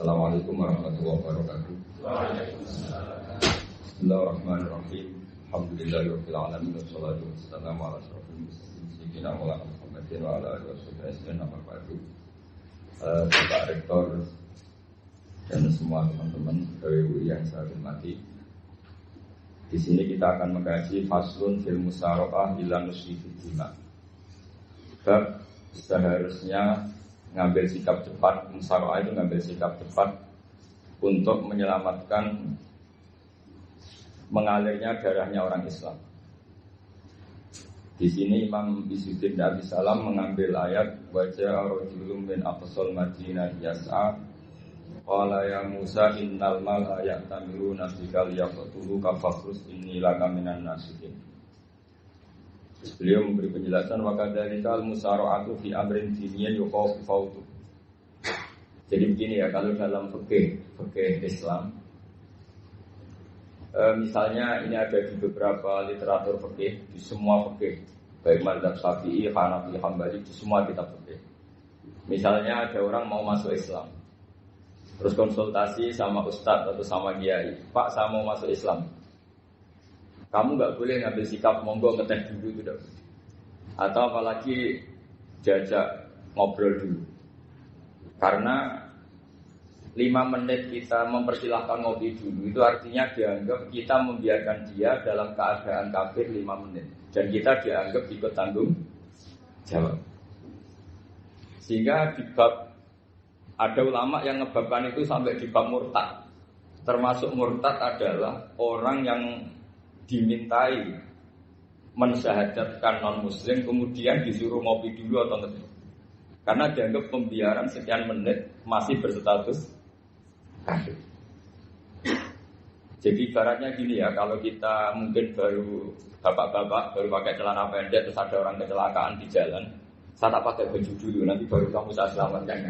Assalamualaikum warahmatullahi wabarakatuh. Bismillahirrahmanirrahim. Alhamdulillahirabbil alamin wassalatu wassalamu ala asyrofil mursalin sayyidina Muhammadin wa ala alihi wasallam. Bapak Rektor dan semua teman-teman PWI yang saya hormati. Di sini kita akan mengkaji faslun fil musaraqah ila nusfi dima. Bab seharusnya ngambil sikap cepat, musaraqah itu ngambil sikap cepat untuk menyelamatkan mengalirnya darahnya orang Islam. Di sini Imam Izzuddin Abi Salam mengambil ayat wajah rajulun min aqsal Madinah yas'a qala ya Musa innal mala ya'tamiruna bika liyaqtuluka fakhrus inni laka minan nasihin. Beliau memberi penjelasan wa kadzalika al-musara'atu fi amrin diniyyin yuqafu fawtu. Jadi begini ya, kalau dalam fikih Islam misalnya ini ada di beberapa literatur fikih, di semua fikih, baik mazhab Syafi'i, Hanafi, Hambali, di semua kitab fikih. Misalnya ada orang mau masuk Islam, terus konsultasi sama ustadz atau sama kiai, Pak saya mau masuk Islam. Kamu nggak boleh ngambil sikap monggo ngeteh dulu, tidak boleh. Atau apalagi jajak ngobrol dulu. Karena 5 menit kita mempersilahkan ngopi dulu itu artinya dianggap kita membiarkan dia dalam keadaan kafir 5 menit dan kita dianggap ikut tanggung jawab. Sehingga di bab ada ulama yang ngebabkan itu sampai di bab murtad. Termasuk murtad adalah orang yang dimintai mensyahadatkan non-muslim kemudian disuruh ngopi dulu atau ngeteh. Karena dianggap pembiaran sekian menit masih berstatus kafir. Jadi ibaratnya gini ya, kalau kita mungkin baru bapak-bapak baru pakai celana pendek terus ada orang kecelakaan di jalan, saya tak pakai baju dulu nanti baru kamu saya selamatkan.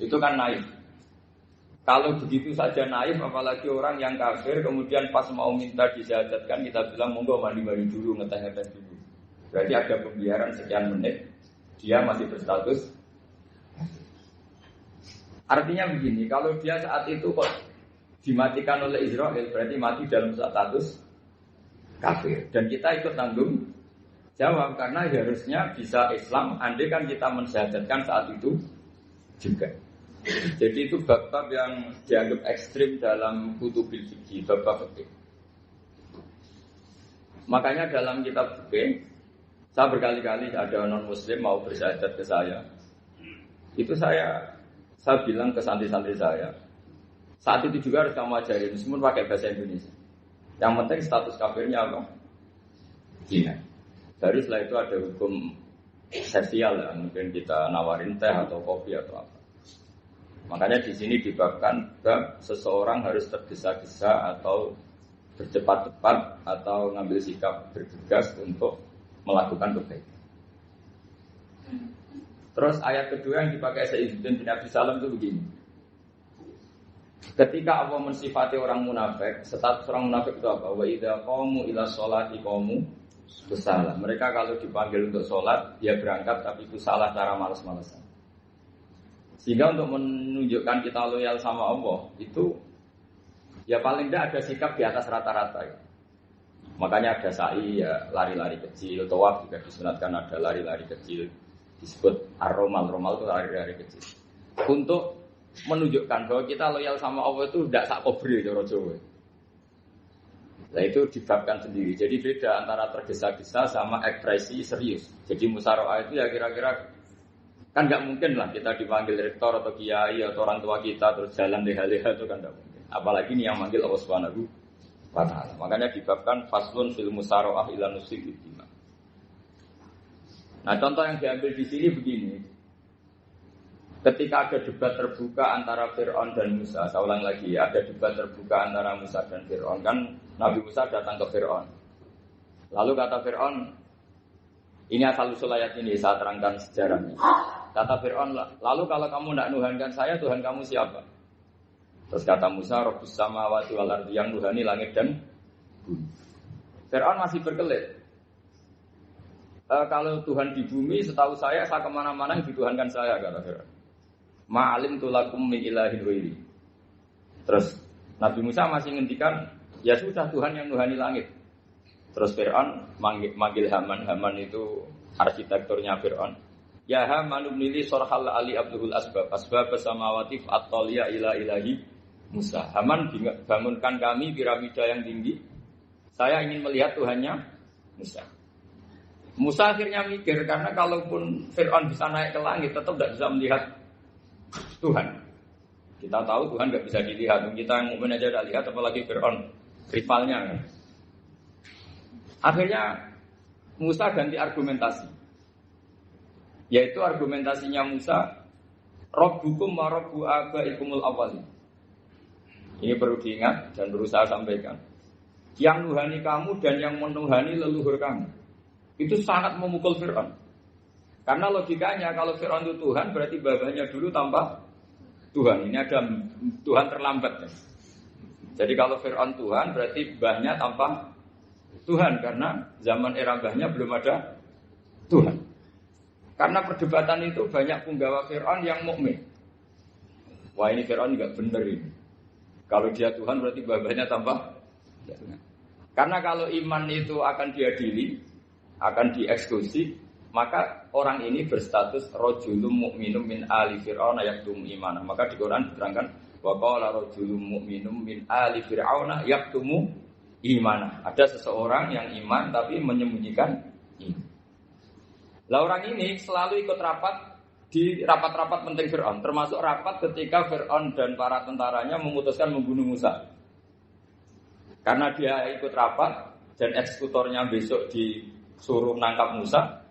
Itu kan naif. Kalau begitu saja naif, apalagi orang yang kafir kemudian pas mau minta disyahadatkan kita bilang monggo mandi-mandi dulu, ngeteh-ngeteh dulu. Berarti ada pembiaran sekian menit, dia masih berstatus. Artinya begini, kalau dia saat itu kok dimatikan oleh Israel, berarti mati dalam status kafir. Dan kita ikut tanggung jawab karena harusnya bisa Islam, andai kan kita mensyahadatkan saat itu juga. Jadi itu bab-bab yang dianggap ekstrim dalam kutubil fikih, bab-bab fikih. Makanya dalam kitab fikih, saya berkali-kali ada non-muslim mau bersyahadat ke saya. Itu saya bilang ke santri-santri saya, saat itu juga harus kamu ajarin, meskipun pakai bahasa Indonesia. Yang penting status kafirnya apa? Zina. Baru setelah itu ada hukum sosial ya, mungkin kita nawarin teh atau kopi atau apa. Makanya di sini dibabkan bab seseorang harus tergesa-gesa atau bercepat-cepat atau ngambil sikap bergegas untuk melakukan kebaikan. Terus ayat kedua yang dipakai Izzuddin bin Abi Salam itu begini. Ketika Allah mensifati orang munafik, status orang munafik itu apa? Wa idza qamu ila sholati qamu kusala. Mereka kalau dipanggil untuk sholat, dia berangkat tapi itu salah cara malas-malasan. Sehingga untuk menunjukkan kita loyal sama Allah itu ya paling tidak ada sikap di atas rata-rata ya. Makanya ada sa'i ya lari-lari kecil, tawaf juga disunatkan ada lari-lari kecil, disebut ar-romal itu lari-lari kecil. Untuk menunjukkan bahwa kita loyal sama Allah itu tidak sak kobre cara Jawa. Nah itu dibabkan sendiri. Jadi beda antara tergesa-gesa sama ekspresi serius. Jadi musyawarah itu ya kira-kira kan nggak mungkin lah kita dipanggil rektor atau kiai atau orang tua kita terus jalan leha-leha itu kan nggak mungkin. Apalagi ini yang manggil Allah Subhanahu wa Ta'ala. Makanya dibabkan faslun fil musara'ah ila nusfi dima. Nah contoh yang diambil di sini begini. Ketika ada debat terbuka antara Fir'aun dan Musa, saya ulang lagi ya, ada debat terbuka antara Musa dan Fir'aun kan Nabi Musa datang ke Fir'aun. Lalu kata Fir'aun, ini asal-usul ayat ini saya terangkan sejarahnya. Kata Fir'aun, lalu kalau kamu tidak nuhankan saya, Tuhan kamu siapa? Terus kata Musa, Rabbus samawati wal ardi, yang nuhani langit dan bumi. Fir'aun masih berkelit. Kalau Tuhan di bumi, setahu saya kemana-mana yang dituhankan saya, kata Fir'aun. Ma'alim tulakum min ilahin wairi. Terus Nabi Musa masih ngendikan, ya sudah Tuhan yang nuhani langit. Terus Fir'aun manggil Haman. Haman itu arsitekturnya Fir'aun. Ya Haman ibnili sorhal ali abdul asbab samawati at-taliya ila ilahi Musa. Haman bangunkan kami piramida yang tinggi. Saya ingin melihat Tuhannya Musa. Musa akhirnya mikir, karena kalaupun Fir'aun bisa naik ke langit, tetap tidak bisa melihat Tuhan. Kita tahu Tuhan tidak bisa dilihat. Kita yang mukmin aja tidak lihat, apalagi Fir'aun, rivalnya. Akhirnya Musa ganti argumentasi. Yaitu argumentasinya Musa, Rabbukum wa Rabbu abaikumul awwalin. Ini perlu diingat dan berusaha sampaikan. Yang nuhani kamu dan yang menuhani leluhur kamu. Itu sangat memukul Fir'aun. Karena logikanya kalau Fir'aun itu Tuhan, berarti babanya dulu tanpa Tuhan. Ini ada Tuhan terlambat. Jadi kalau Fir'aun Tuhan, berarti bahnya tanpa Tuhan. Karena zaman era bahnya belum ada Tuhan. Karena perdebatan itu banyak punggawa Fir'aun yang mukmin. Wah, ini Fir'aun juga benar ini. Kalau dia Tuhan berarti babanya tanpa Tuhan. Karena kalau iman itu akan diadili, akan dieksekusi, maka orang ini berstatus rajulun mu'minum min ali fir'auna yaktum imanah. Maka di Quran diterangkan wa qala rajulun mu'minum min ali fir'auna yaktumu imanah. Ada seseorang yang iman tapi menyembunyikan iman. Lah orang ini selalu ikut rapat di rapat-rapat penting Fir'aun, termasuk rapat ketika Fir'aun dan para tentaranya memutuskan membunuh Musa. Karena dia ikut rapat dan eksekutornya besok disuruh nangkap Musa,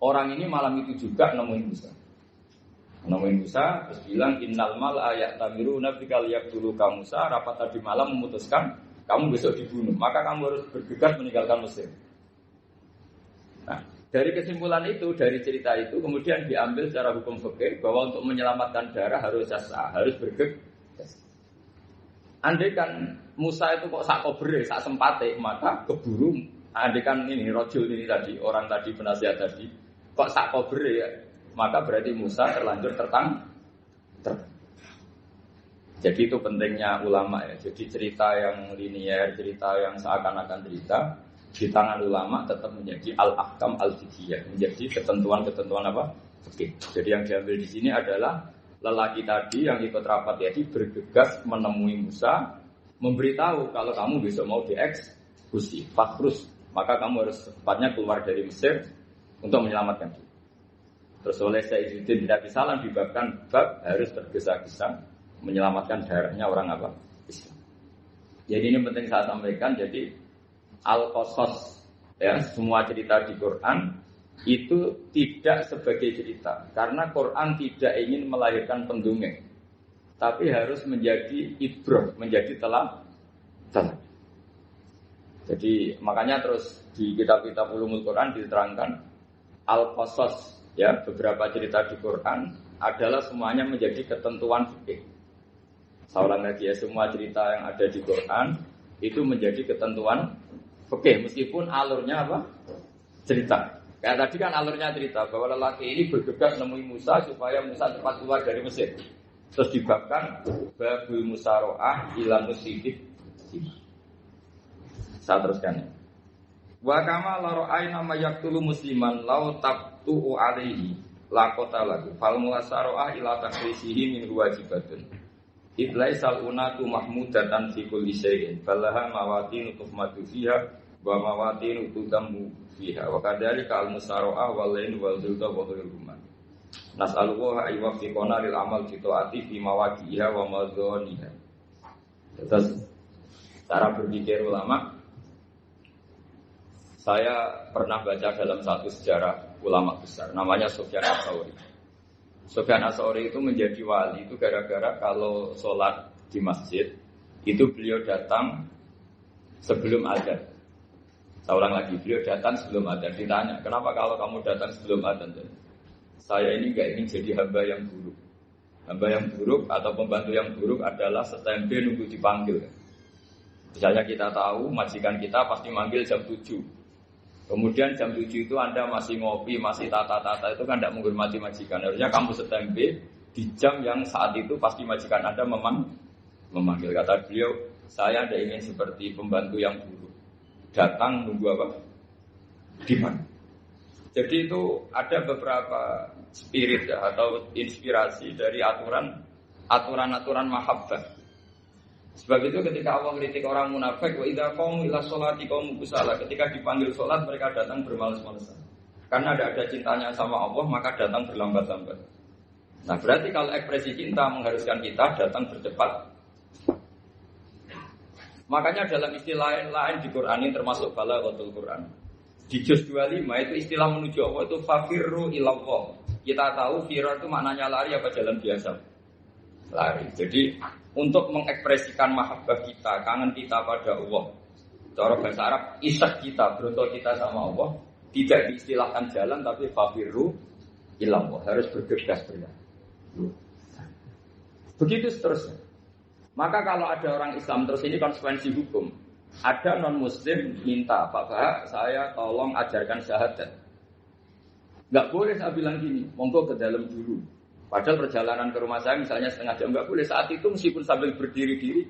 orang ini malam itu juga nemuin Musa. Nemuin Musa, terus bilang innal mal ayat tamiru nabikal yaqtulu ka Musa, rapat tadi malam memutuskan kamu besok dibunuh, maka kamu harus bergegas meninggalkan Mesir. Nah, dari kesimpulan itu, dari cerita itu kemudian diambil secara hukum fikih bahwa untuk menyelamatkan darah harus sah, harus bergegas. Andai kan Musa itu kok sak kobre, sak sempate, maka keburu. Andai kan ini rojul ini tadi, orang tadi penasihat tadi, kok sak kobre ya, maka berarti Musa terlanjur tertang. Jadi itu pentingnya ulama ya. Jadi cerita yang linier, cerita yang seakan-akan cerita, di tangan ulama tetap menjadi al-ahkam al-fiqhiyah, menjadi ketentuan-ketentuan apa? Oke. Jadi yang diambil di sini adalah lelaki tadi yang ikut rapat tadi bergegas menemui Musa, memberitahu kalau kamu besok mau dieksekusi, fakrus, maka kamu harus secepatnya keluar dari Mesir untuk menyelamatkan diri. Terus oleh Sayyidina tidak salah dibabkan bab harus tergesa-gesa menyelamatkan darahnya orang apa? Islam. Jadi ini penting saya sampaikan. Jadi al-qasas ya, semua cerita di Quran itu tidak sebagai cerita, karena Quran tidak ingin melahirkan pendongeng, tapi harus menjadi ibrah, menjadi teladan. Jadi makanya terus di kitab-kitab ulumul Quran diterangkan al-qasas ya, beberapa cerita di Quran adalah semuanya menjadi ketentuan fikih. Saya ulang lagi ya, semua cerita yang ada di Quran itu menjadi ketentuan fikih, meskipun alurnya apa? Cerita. Kayak tadi kan alurnya cerita bahwa lelaki ini bergegas nemui Musa supaya Musa cepat keluar dari Mesir. Terus dibabkan babul musaroah ila musidik. Saya teruskan ya. Wa kama la ra'ayna ma yaqtulu musliman law tabtu'u alaihi la qatalahu fal musaroah ila takrisihi min wajibatun. Idlaisal unatu mahmudatan fi kulli syai'in falaha mawatin tuhmatu fiha wa mawatin tudammu fiha wa kadzalika al-musara'ah wal lain wal zulta wa ghairuhuma. Nas'alullaha ay waffiqana lil amal fi ta'ati fi mawaqi'iha wa madhaniha. Terus cara berpikir ulama, saya pernah baca dalam satu sejarah ulama besar namanya Sufyan Ats-Tsauri. Sufyan Ats-Tsauri itu menjadi wali itu gara-gara kalau sholat di masjid itu beliau datang sebelum adzan. Saya ulang lagi, beliau datang sebelum adzan. Ditanya, kenapa kalau kamu datang sebelum adzan? Saya ini enggak ingin jadi hamba yang buruk. Hamba yang buruk atau pembantu yang buruk adalah setempe nunggu dipanggil. Misalnya kita tahu majikan kita pasti manggil jam 7. Kemudian jam 7 itu Anda masih ngopi, masih tata-tata, itu kan tidak menghormati majikan. Harusnya kamu setempe di jam yang saat itu pasti majikan Anda Memanggil, kata beliau, saya tidak ingin seperti pembantu yang buruk. Datang nunggu apa? Dipanggil. Jadi itu ada beberapa spirit ya, atau inspirasi dari aturan-aturan mahabbah. Sebab itu ketika Allah kritik orang munafik, wa idza qamu ila sholati qamu kusala, ketika dipanggil sholat mereka datang bermalas-malasan. Karena ada cintanya sama Allah, maka datang berlambat-lambat. Nah, berarti kalau ekspresi cinta mengharuskan kita datang bercepat. Makanya dalam istilah lain di Quran ini termasuk balaghatul Quran. Di juz 25 itu istilah menuju Allah itu fafirru ilallah. Kita tahu firar itu maknanya lari apa jalan biasa. Lari. Jadi untuk mengekspresikan mahabbah kita, kangen kita pada Allah. Cara bahasa Arab, isyak kita, berontok kita sama Allah, tidak diistilahkan jalan tapi fafirru ilallah, harus bergegas bergerak. Begitu seterusnya. Maka kalau ada orang Islam terus ini konsekuensi hukum. Ada non-muslim minta, Pak, saya tolong ajarkan syahadat. Enggak boleh saya bilang gini, monggo ke dalam dulu. Padahal perjalanan ke rumah saya misalnya setengah jam, enggak boleh. Saat itu meskipun sambil berdiri-diri,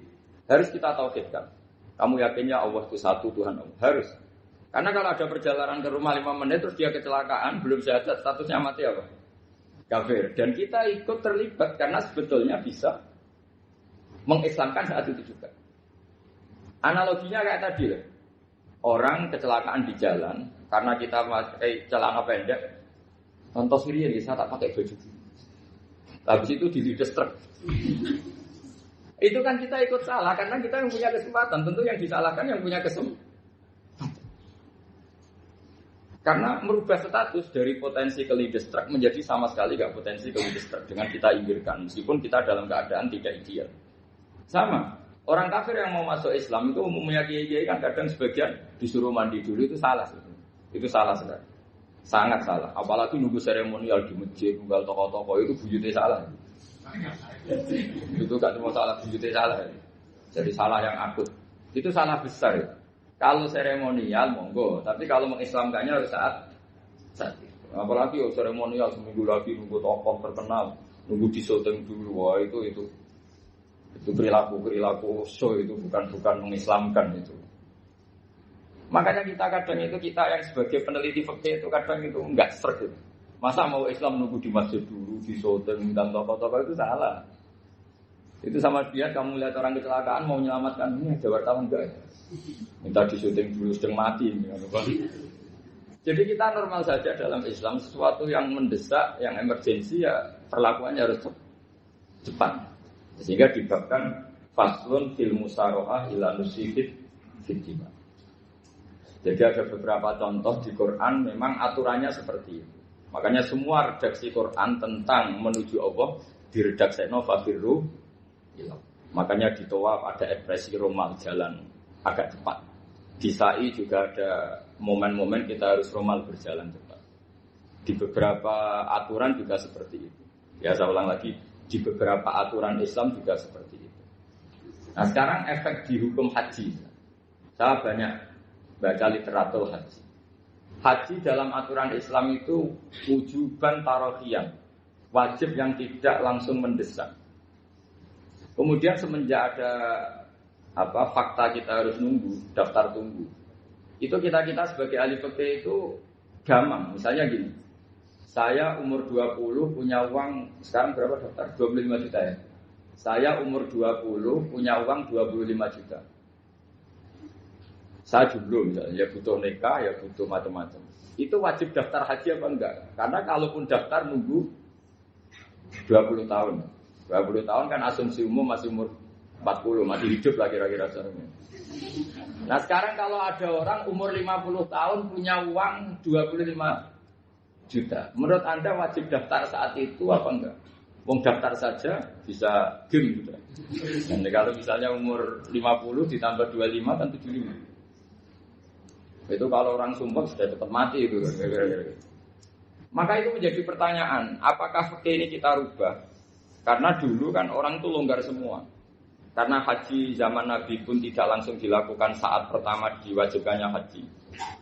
harus kita tauhidkan. Kamu yakinnya Allah itu satu, Tuhan Allah. Harus. Karena kalau ada perjalanan ke rumah 5 menit, terus dia kecelakaan, belum syahadat, statusnya mati apa? Kafir. Dan kita ikut terlibat, karena sebetulnya bisa mengislamkan saat itu juga. Analoginya kayak tadi lah. Orang kecelakaan di jalan, karena kita pakai celana pendek, contoh Syria, saya tak pakai baju. Habis itu dilides truk. Itu kan kita ikut salah karena kita yang punya kesempatan. Tentu yang disalahkan yang punya kesempatan. Karena merubah status dari potensi kelides truk menjadi sama sekali gak potensi kelides truk dengan kita inggirkan. Meskipun kita dalam keadaan tidak ideal. Sama. Orang kafir yang mau masuk Islam itu umumnya kiai-kiai kan kadang sebagian disuruh mandi dulu, itu salah. Itu salah sekali. Sangat salah. Apalagi nunggu seremonial di masjid, nunggal tokoh-tokoh itu bujutnya salah. Itu gak cuma salah, bujutnya salah. Jadi salah yang akut. Itu salah besar. Kalau seremonial monggo, tapi kalau mengislamkannya harus saat itu. Apalagi seremonial seminggu lagi nunggu tokoh terkenal, nunggu disyuting dulu, wah itu perilaku show, itu bukan mengislamkan itu. Makanya kita yang sebagai peneliti fikih itu kadang itu enggak serg gitu. Masa mau Islam nunggu di masjid dulu, di syuting dan tokoh-tokoh itu salah. Itu sama dia kamu lihat orang kecelakaan mau menyelamatkan, ini ada wartawan enggak? Minta di syuting dulu sedang mati. Jadi kita normal saja dalam Islam, sesuatu yang mendesak, yang emergensi ya perlakuannya harus cepat. Sehingga dibabkan faslun fil musarohah ila nusifid fitima. Jadi ada beberapa contoh di Quran memang aturannya seperti itu. Makanya semua redaksi Quran tentang menuju Allah diredaksekno fafirru ilallah. Makanya di Tawaf ada ekspresi romal, jalan agak cepat. Di Sa'i juga ada momen-momen kita harus romal, berjalan cepat. Di beberapa aturan juga seperti itu. Ya saya ulang lagi, di beberapa aturan Islam juga seperti itu. Nah sekarang efek di hukum haji. Saya banyak baca literatur haji. Haji dalam aturan Islam itu wujuban tarohiyan, wajib yang tidak langsung mendesak. Kemudian semenjak ada fakta kita harus nunggu, daftar tunggu. Itu kita sebagai ahli fikih itu gamang. Misalnya gini, saya umur 20 punya uang, sekarang berapa daftar? 25 juta ya. Saya umur 20 punya uang 25 juta. Saya jomblo misalnya, ya butuh nikah, ya butuh macam-macam. Itu wajib daftar haji apa enggak? Karena kalaupun daftar nunggu 20 tahun. 20 tahun kan asumsi umum masih umur 40, masih hidup lah kira-kira seharusnya. Nah sekarang kalau ada orang umur 50 tahun punya uang 25 juta. Menurut Anda wajib daftar saat itu apa enggak? Wong daftar saja bisa game gitu. Dan kalau misalnya umur 50 ditambah 25 kan 75. Itu kalau orang sumpah sudah cepat mati itu. Maka itu menjadi pertanyaan, apakah fikih ini kita rubah? Karena dulu kan orang itu longgar semua. Karena haji zaman Nabi pun tidak langsung dilakukan saat pertama diwajibkannya haji.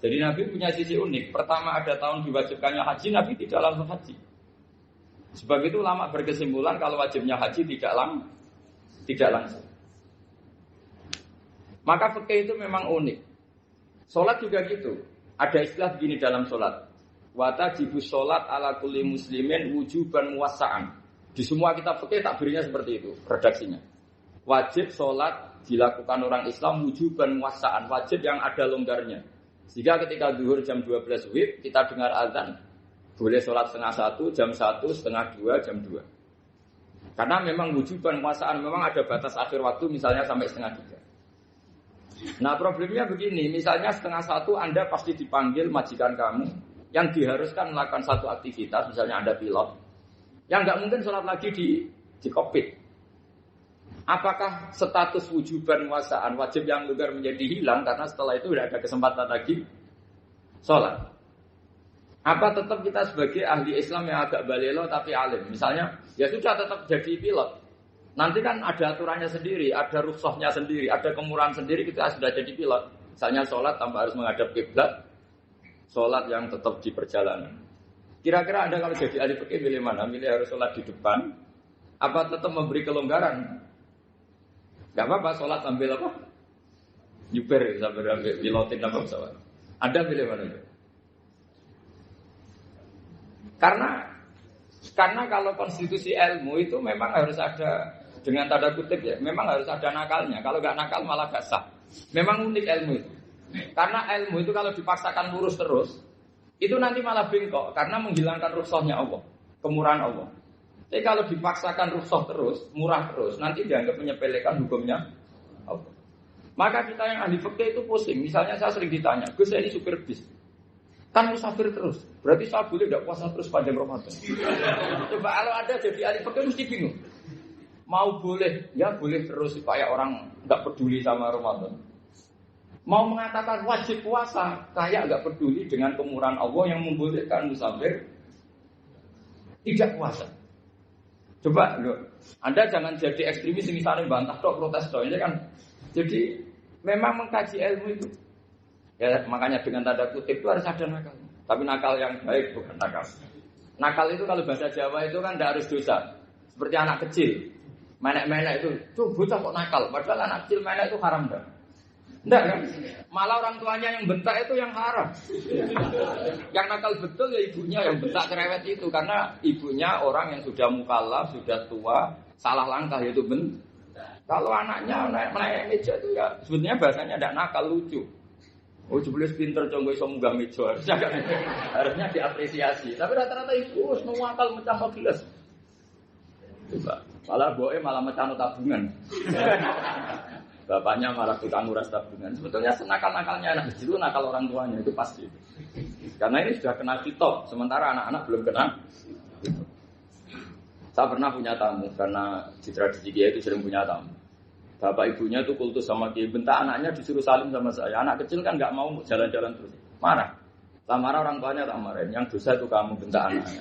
Jadi Nabi punya sisi unik. Pertama ada tahun diwajibkannya haji, Nabi tidak langsung haji. Sebab itu ulama berkesimpulan kalau wajibnya haji tidak langsung. Maka fikih itu memang unik. Sholat juga gitu. Ada istilah begini dalam sholat. Watajibus sholat ala kulli muslimin wujuban muwassa'an. Di semua kitab fikih takbirnya seperti itu, redaksinya. Wajib sholat dilakukan orang Islam wujuban muwassa'an. Wajib yang ada longgarnya. Sehingga ketika zuhur jam 12 WIB, kita dengar azan. Boleh sholat setengah 1, jam 1, setengah 2, jam 2. Karena memang wujuban muwassa'an, memang ada batas akhir waktu, misalnya sampai setengah 3. Nah problemnya begini, misalnya setengah 1 Anda pasti dipanggil majikan kamu yang diharuskan melakukan satu aktivitas, misalnya Anda pilot, yang nggak mungkin sholat lagi di kokpit. Apakah status wujuban muwassa'an wajib yang longgar menjadi hilang karena setelah itu tidak ada kesempatan lagi sholat? Apa tetap kita sebagai ahli Islam yang agak balelo tapi alim, misalnya ya sudah tetap jadi pilot. Nanti kan ada aturannya sendiri, ada rukhsahnya sendiri, ada kemurahan sendiri kita sudah jadi pilot. Misalnya sholat tanpa harus menghadap kiblat, sholat yang tetap di perjalanan. Kira-kira Anda kalau jadi ahli fikih milih mana? Milih harus sholat di depan, apa tetap memberi kelonggaran? Gak apa-apa, sholat sambil apa? Nyuper, sambil pilotin apa pesawat. Anda pilih mana itu? Karena kalau konstitusi ilmu itu memang harus ada, dengan tanda kutip ya, memang harus ada nakalnya. Kalau gak nakal malah gak sah. Memang unik ilmu itu. Karena ilmu itu kalau dipaksakan lurus terus, itu nanti malah bengkok. Karena menghilangkan rukhsahnya Allah, kemurahan Allah. Tapi kalau dipaksakan rukhsah terus, murah terus, nanti dianggap menyepelekan hukumnya Allah. Maka kita yang ahli fikih itu pusing. Misalnya saya sering ditanya, Gus ini supir bis, kan musafir terus, berarti saya boleh tidak puasa terus panjang Ramadan? Coba kalau ada jadi ahli fikih mesti bingung. Mau boleh, ya boleh terus supaya orang nggak peduli sama Ramadan. Mau mengatakan wajib puasa, kayak nggak peduli dengan kemurahan Allah yang membolehkan musafir tidak puasa. Coba loh, Anda jangan jadi ekstremis misalnya bantah tok protes tok ini kan. Jadi memang mengkaji ilmu itu. Ya makanya dengan tanda kutip itu harus ada nakal. Tapi nakal yang baik bukan nakal. Nakal itu kalau bahasa Jawa itu kan tidak harus dosa. Seperti anak kecil. Menek-menek itu, tuh bocah kok nakal. Padahal anak kecil menek itu haram dah. Enggak kan? Malah orang tuanya yang bentak itu yang haram. Yang nakal betul ya ibunya yang bentak cerewet itu. Karena ibunya orang yang sudah mukallaf, sudah tua, salah langkah yaitu bentak. Kalau anaknya naik meja itu ya sebetulnya bahasanya tidak nakal, lucu. Oh jebule pinter conggo iso munggah meja. Harusnya diapresiasi. Tapi rata-rata ibu semua akal mecah gelas. Coba. Malah boe malah mecah tabungan. Bapaknya malah tukang nguras tabungan. Sebetulnya senakal-nakalnya anak kecil itu nakal orang tuanya itu pasti. Karena ini sudah kena kitab, sementara anak-anak belum kena. Saya pernah punya tamu karena di tradisi dia itu sering punya tamu. Bapak ibunya itu kultus sama dia, bentak anaknya disuruh salim sama saya. Anak kecil kan nggak mau jalan-jalan terus, marah. Tak marah orang tuanya tak marahin. Yang dosa itu kamu bentak anaknya.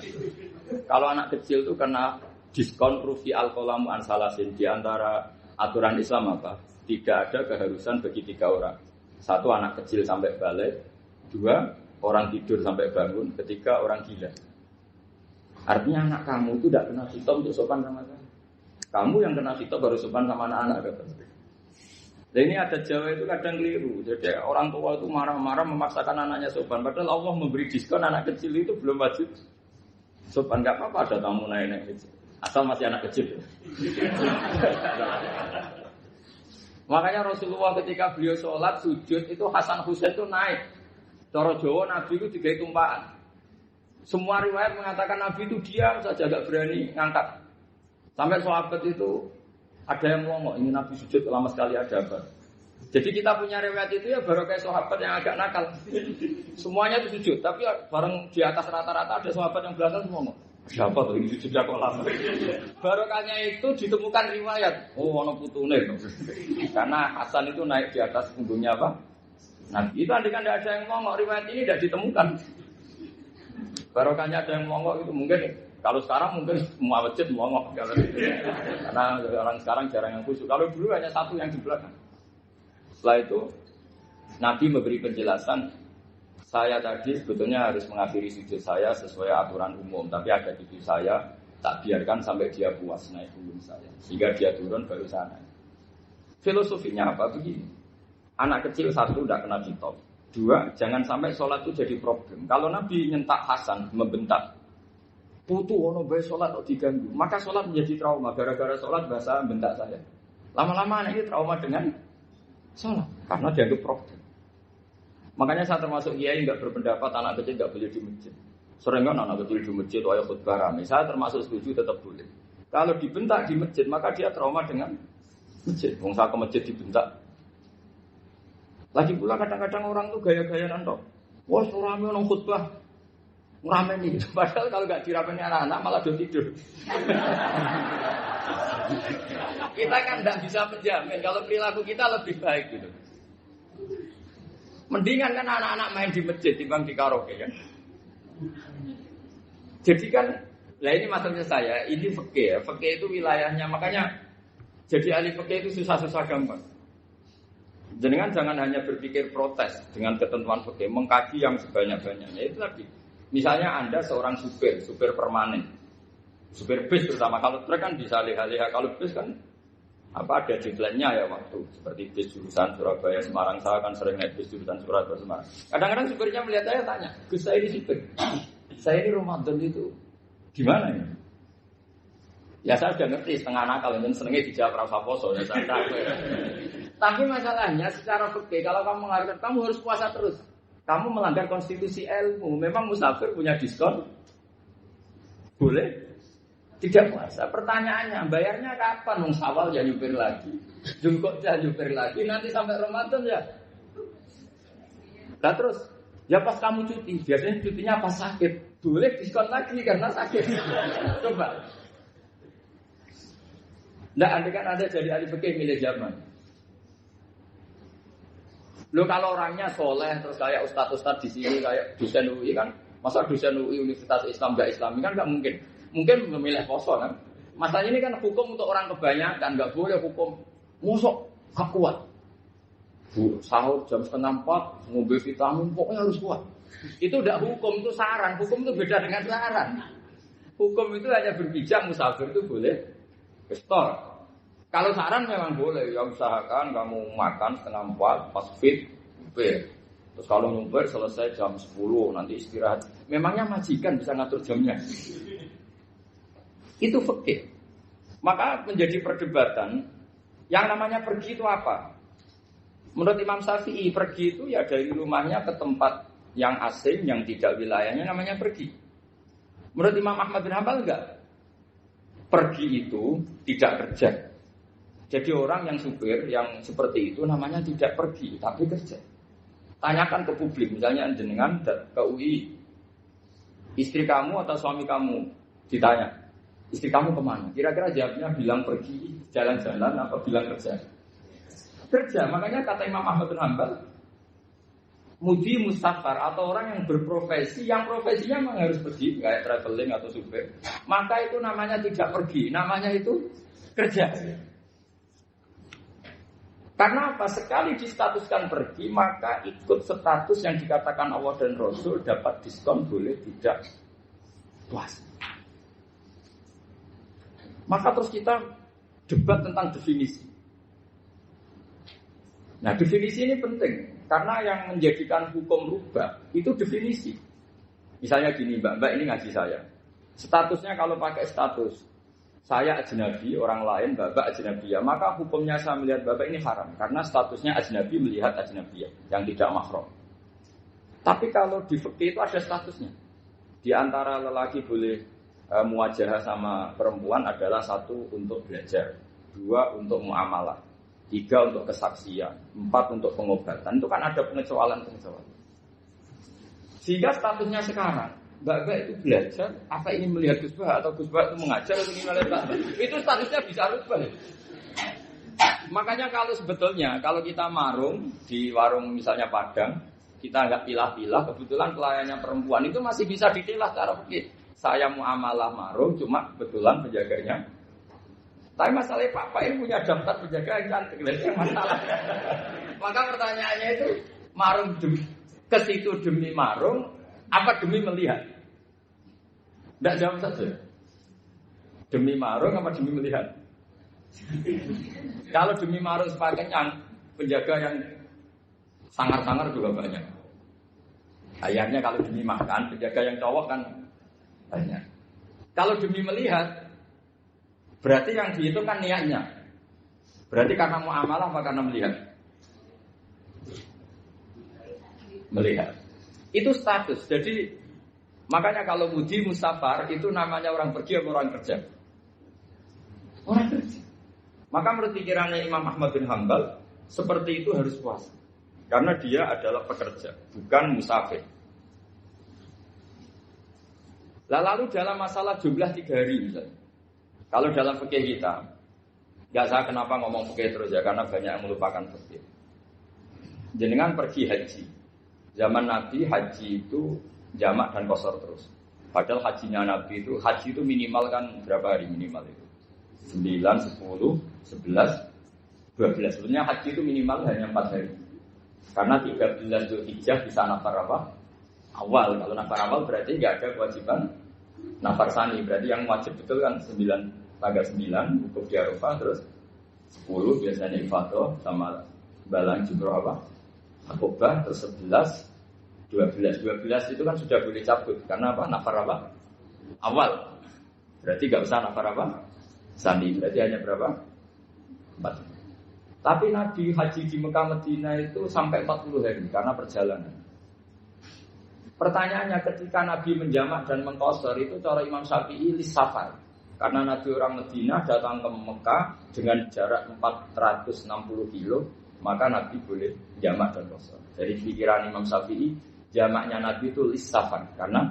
Kalau anak kecil itu kena diskon rufi al-qalamu an salasin. Di antara aturan Islam apa? Tidak ada keharusan bagi 3 orang. 1 anak kecil sampai balik, 2 orang tidur sampai bangun, 3 orang gila. Artinya anak kamu itu tidak kena hitam untuk sopan sama kamu. Kamu yang kena hitam baru sopan sama anak-anak. Dan ini ada Jawa itu kadang keliru. Jadi orang tua itu marah-marah memaksakan anaknya sopan. Padahal Allah memberi diskon anak kecil itu belum wajib sopan. Gak apa-apa ada tamu naik-naik kecil. Asal masih anak kecil. Makanya Rasulullah ketika beliau sholat sujud itu Hasan Husain itu naik. Cara Jawa Nabi itu digawe tumpahan. Semua riwayat mengatakan Nabi itu diam saja gak berani ngangkat. Sampai sahabat itu ada yang ngomong ini Nabi sujud lama sekali ada apa. Jadi kita punya riwayat itu ya baru kayak sahabat yang agak nakal. Semuanya itu sujud, tapi bareng di atas rata-rata ada sahabat yang belakang semua ngomong. Siapa tuh ini sujud kok lama? Barokahnya itu ditemukan riwayat. Oh, ono putune. Karena Hasan itu naik di atas punggungnya apa? Nah, itu andikan tidak ada yang ngomong riwayat ini tidak ditemukan. Barokahnya ada yang ngomong itu mungkin kalau sekarang mungkin semua masjid ngomong karena orang sekarang jarang yang khusyuk. Kalau dulu hanya satu yang di belakang. Setelah itu Nabi memberi penjelasan. Saya tadi sebetulnya harus mengakhiri sujud saya sesuai aturan umum, tapi ada cucu saya tak biarkan sampai dia puas naik punggung saya, sehingga dia turun baru saya naik. Filosofinya apa begini? Anak kecil satu tidak kena ditop. Dua, jangan sampai sholat itu jadi problem. Kalau Nabi nyentak Hasan, membentak, putu ono bae sholat kok diganggu, maka sholat menjadi trauma. Gara-gara sholat bahasa bentak saya. Lama-lama anak ini trauma dengan sholat karena dianggap problem. Makanya saya termasuk kiai nggak berpendapat anak kecil nggak boleh di masjid. Sering kan anak kecil di masjid, ayat khutbah rame. Saya termasuk setuju tetap boleh. Kalau dibentak di masjid, maka dia trauma dengan masjid. Wong saya ke masjid dibentak. Lagi pula kadang-kadang orang tuh gaya-gayaan toh. Wah, rame nang khutbah. Rame nih. Padahal kalau nggak diramein anak-anak malah udah tidur. Kita kan nggak bisa menjamin kalau perilaku kita lebih baik gitu. Mendingan kan anak-anak main di masjid dibanding di karaoke kan. Jadi kan, lah ini maksudnya saya, ini fikih ya. Fikih itu wilayahnya, makanya jadi ahli fikih itu susah-susah gampang. Jangan hanya berpikir protes dengan ketentuan fikih, mengkaji yang sebanyak-banyaknya. Itu tadi. Misalnya Anda seorang supir permanen. Supir bis terutama, kalau truk kan bisa lihat-lihat, kalau bis kan ada deadline-nya ya waktu. Seperti bis jurusan Surabaya Semarang, saya kan sering naik bis jurusan Surabaya Semarang. Kadang-kadang supirnya melihat saya tanya, Gus saya ini supir, saya ini Ramadan itu gimana ya? Ya saya sudah ngerti setengah nakal, dan senengnya dijawab rasa poso ya saya tahu. Tapi masalahnya secara fikih kalau kamu menghargai, kamu harus puasa terus. Kamu melanggar konstitusi ilmu. Memang musafir punya diskon? Boleh? Tidak puasa. Pertanyaannya, bayarnya kapan? Nung Syawal ya nyupir lagi, Julkot ya nyupir lagi, nanti sampai Ramadan ya. Nah terus, ya pas kamu cuti, biasanya cutinya pas sakit, boleh diskon lagi karena sakit. Coba. Nah, andai kan Anda jadi ahli fikih milih zaman. Lo kalau orangnya soleh terus kayak ustadz-ustadz di sini kayak dosen UI kan, masa dosen UI Universitas Islam gak Islami kan nggak mungkin. Mungkin memilih poso kan. Masalahnya ini kan hukum untuk orang kebanyakan, nggak boleh hukum musuh gak kuat. Sahur jam 3:30 ngombe vitamin pokoknya harus kuat. Itu udah hukum, itu saran. Hukum itu beda dengan saran. Hukum itu hanya berbicara musafir itu boleh store. Kalau saran memang boleh, ya usahakan kamu makan 3:30 pas fit, nyumpir. Terus kalau nyumpir selesai jam 10 nanti istirahat. Memangnya majikan bisa ngatur jamnya? Itu fikih. Maka menjadi perdebatan yang namanya pergi itu apa? Menurut Imam Syafi'i, pergi itu ya dari rumahnya ke tempat yang asing, yang tidak wilayahnya namanya pergi. Menurut Imam Ahmad bin Hanbal enggak. Pergi itu tidak kerja. Jadi orang yang supir yang seperti itu namanya tidak pergi, tapi kerja. Tanyakan ke publik, misalnya jenengan ke UI, istri kamu atau suami kamu ditanya, istri kamu kemana? Kira-kira jawabnya bilang pergi jalan-jalan atau bilang kerja? Kerja, makanya kata Imam Ahmad bin Hanbal, mudi mustafar atau orang yang berprofesi, yang profesinya memang harus pergi, kayak traveling atau supir, maka itu namanya tidak pergi, namanya itu kerja. Karena apa? Sekali distatuskan pergi, maka ikut status yang dikatakan Allah dan Rasul dapat diskon, boleh tidak puasa. Maka terus kita debat tentang definisi. Nah, definisi ini penting karena yang menjadikan hukum rubah itu definisi. Misalnya gini, Mbak ini ngaji saya. Statusnya kalau pakai status saya ajnabi, orang lain Bapak ajnabiyah, maka hukumnya saya melihat Bapak ini haram karena statusnya ajnabi melihat ajnabiyah yang tidak mahram. Tapi kalau di fikih itu ada statusnya. Di antara lelaki boleh muwajahah sama perempuan adalah 1 untuk belajar, 2 untuk muamalah, 3 untuk kesaksian, 4 untuk pengobatan. Itu kan ada pengecualian. Sehingga statusnya sekarang, Mbak itu belajar, apa ini melihat Gus Bah atau Gus Bah itu mengajar atau gimana? Itu statusnya bisa rubah. Makanya kalau sebetulnya kalau kita marung di warung misalnya Padang, kita nggak pilah-pilah, kebetulan pelayannya perempuan itu masih bisa ditilah cara begitu. Saya muamalah marung, cuma kebetulan penjaganya. Tapi masalahnya Pak ini punya daftar penjaga yang cantik, itu masalah. Maka pertanyaannya itu marung ke situ demi marung, apa demi melihat? Tidak jawab saja. Demi marung apa demi melihat? Kalau demi marung sepakat yang penjaga yang Sangar-sangar juga banyak. Ayahnya kalau demi makan, penjaga yang cowok kan banyak. Kalau demi melihat, berarti yang dihitung kan niatnya. Berarti karena muamalah apa karena melihat? Melihat. Itu status. Jadi makanya kalau muji musafar itu namanya orang pergi atau orang kerja? Orang kerja. Maka menurut pikirannya Imam Ahmad bin Hanbal, seperti itu harus puasa. Karena dia adalah pekerja, bukan musafir. Lalu dalam masalah jumlah 3 hari misalnya. Kalau dalam fikih kita, nggak saya kenapa ngomong fikih terus ya, karena banyak yang melupakan fikih. Jenengan pergi haji. Zaman Nabi haji itu jamak dan qashar terus. Padahal hajinya Nabi itu, haji itu minimal kan berapa hari minimal itu? 9, 10, 11, 12. Sebenarnya haji itu minimal hanya 4 hari. Karena 13 Zulhijjah bisa nafar apa? Awal. Kalau nafar awal berarti nggak ada kewajiban nafar sani. Berarti yang wajib betul kan 9, tanggal 9 wukuf di Arafah, terus 10 biasanya ifadah sama balang jumroh apa? Akobah, terus 11, 12 itu kan sudah boleh cabut. Karena apa? Nafar apa? Awal. Berarti nggak usah nafar apa? Sani. Berarti hanya berapa? 4. Tapi Nabi haji di Mekah Madinah itu sampai 40 hari karena perjalanan. Pertanyaannya ketika Nabi menjamak dan mengqashar itu cara Imam Syafi'i lisafar. Karena Nabi orang Madinah datang ke Mekah dengan jarak 460 kilo, maka Nabi boleh jamak dan qashar. Jadi pikiran Imam Syafi'i, jamaknya Nabi itu lisafar karena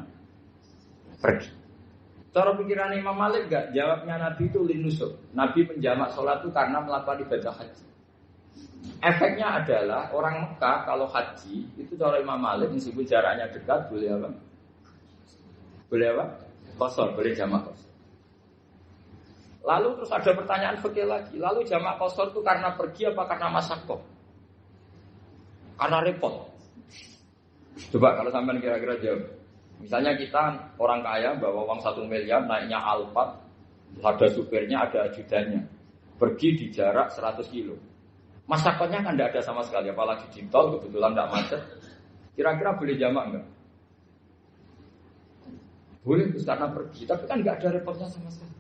pergi. Cara pikiran Imam Malik enggak, jawabnya Nabi itu linusuk. Nabi menjamak sholat itu karena melakukan ibadah haji. Efeknya adalah orang Mekah kalau haji itu cara Imam Malik meskipun jaraknya dekat boleh apa? Boleh apa? Qashar, boleh jamak qashar. Lalu terus ada pertanyaan fikih lagi. Lalu jamak qashar itu karena pergi apa karena masyaqqah? Karena repot. Coba kalau sampean kira-kira jawab. Misalnya kita orang kaya bawa uang 1 miliar naiknya Alphard, ada supirnya, ada ajudannya. Pergi di jarak 100 kilo. Masyarakatnya kan tidak ada sama sekali, apalagi di tol kebetulan tidak macet. Kira-kira boleh jamak enggak? Boleh, karena pergi, tapi kan enggak ada repotnya sama sekali.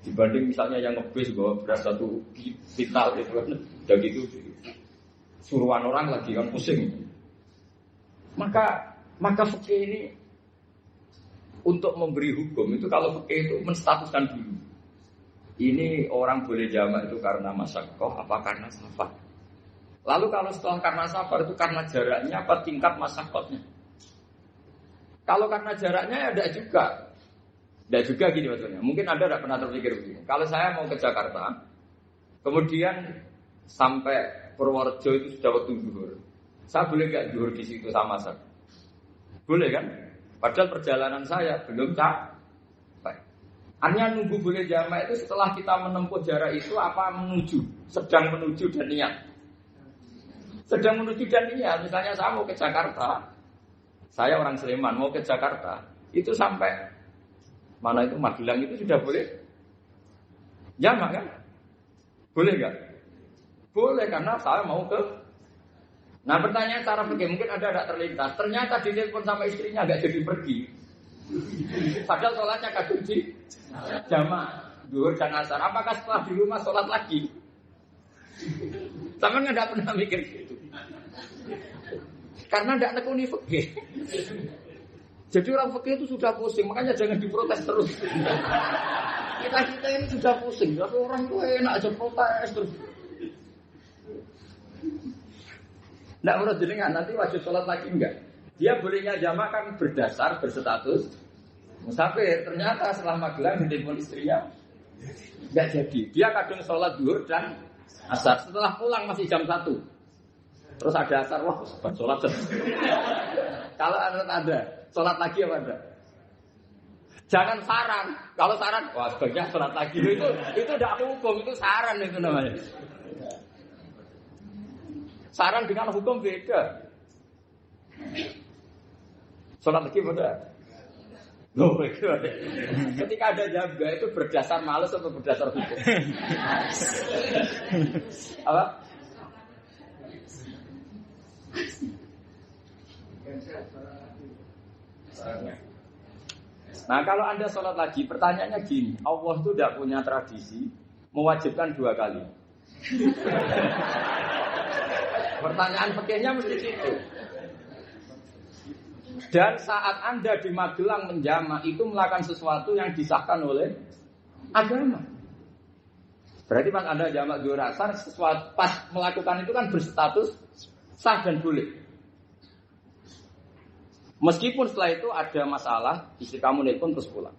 Dibanding misalnya yang ngebis bawa beras 1 vital gitu kan, udah gitu suruhan orang lagi kan pusing. Maka fikih ini untuk memberi hukum itu kalau fikih itu menstatuskan dulu. Ini orang boleh jamak itu karena masyaqqah apa karena safar. Lalu kalau setelah karena safar itu karena jaraknya apa tingkat masyaqqahnya. Kalau karena jaraknya ya tidak juga. Tidak juga gini maksudnya. Mungkin Anda tidak pernah terpikir begini. Kalau saya mau ke Jakarta, kemudian sampai Purworejo itu sudah waktu zuhur. Saya boleh nggak zuhur di situ sama saya? Boleh kan? Padahal perjalanan saya belum capek. Artinya nunggu boleh jamak itu setelah kita menempuh jarak itu apa menuju, sedang menuju dan niat. Sedang menuju dan niat. Misalnya saya mau ke Jakarta, saya orang Sleman mau ke Jakarta, itu sampai mana itu Magelang itu sudah boleh jamak kan? Boleh nggak? Boleh karena saya mau ke. Nah pertanyaan cara pergi mungkin ada tidak terlintas. Ternyata ditelepon sama istrinya nggak jadi pergi. Padahal sholatnya kadung di jamak zuhur dan asar. Apakah setelah di rumah sholat lagi? Sama nggak pernah mikir gitu. Karena tidak nekuni fikih. Jadi orang fikih itu sudah pusing, makanya jangan diprotes terus. Kita ini sudah pusing, tapi orang itu enak aja protes terus. Tidak menurut jenengan nanti wajib sholat lagi enggak? Dia bolehnya jamak kan berdasar berstatus musafir. Ternyata setelah Magelang ditelepon istrinya enggak jadi. Dia kadang sholat zuhur dan asar. Setelah pulang masih jam 1. Terus ada asar, wah sempat sholat. Kalau ada sholat lagi apa enggak? Jangan saran. Kalau saran, wah sebaiknya sholat lagi. Itu tidak hukum, itu saran itu namanya. Saran dengan hukum beda. Sholat lagi pada. Loh, ketika ada jaga itu berdasar malas atau berdasar hukum? Apa? Nah kalau Anda sholat lagi, pertanyaannya gini, Allah itu tidak punya tradisi mewajibkan 2 kali. Pertanyaan fikihnya mesti gitu. Dan saat Anda di Magelang menjamak itu melakukan sesuatu yang disahkan oleh agama. Berarti pas Anda jamak 2 rakaat, sesuatu pas melakukan itu kan berstatus sah dan boleh. Meskipun setelah itu ada masalah, istri kamu nelpon terus pulang.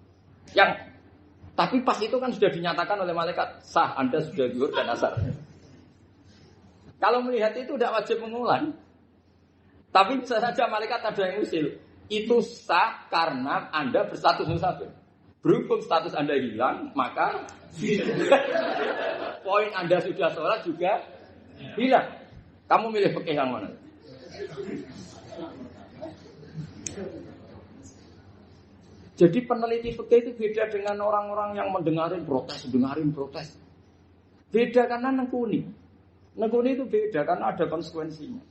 Tapi pas itu kan sudah dinyatakan oleh malaikat sah, Anda sudah zuhur dan asar. Kalau melihat itu tidak wajib mengulang. Tapi bisa saja malaikat ada yang usil. Itu sah karena Anda berstatus musafir. Berhubung status Anda hilang, maka poin Anda sudah sholat juga hilang. Kamu milih fikih yang mana? Jadi peneliti fikih itu beda dengan orang-orang yang dengarin protes. Beda karena nekuni. Nekuni itu beda karena ada konsekuensinya.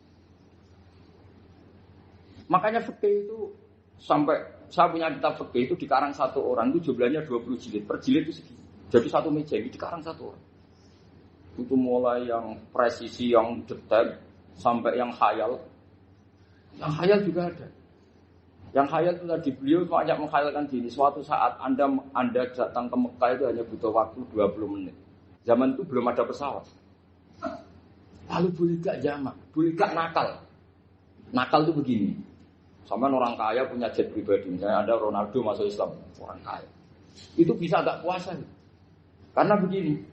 Makanya fikih itu sampai saya punya kitab fikih itu dikarang 1 orang itu jumlahnya 20 jilid. Per jilid itu segini. Jadi 1 meja ini dikarang 1 orang. Itu mulai yang presisi, yang detail sampai yang khayal. Yang khayal juga ada. Yang khayal itu tadi beliau banyak menghayalkan gini. Suatu saat Anda datang ke Mekah itu hanya butuh waktu 20 menit. Zaman itu belum ada pesawat. Lalu boleh gak jamak? Boleh gak nakal? Nakal itu begini. Sama orang kaya punya jet pribadi. Misalnya ada Ronaldo masuk Islam, orang kaya. Itu bisa gak puasa? Karena begini.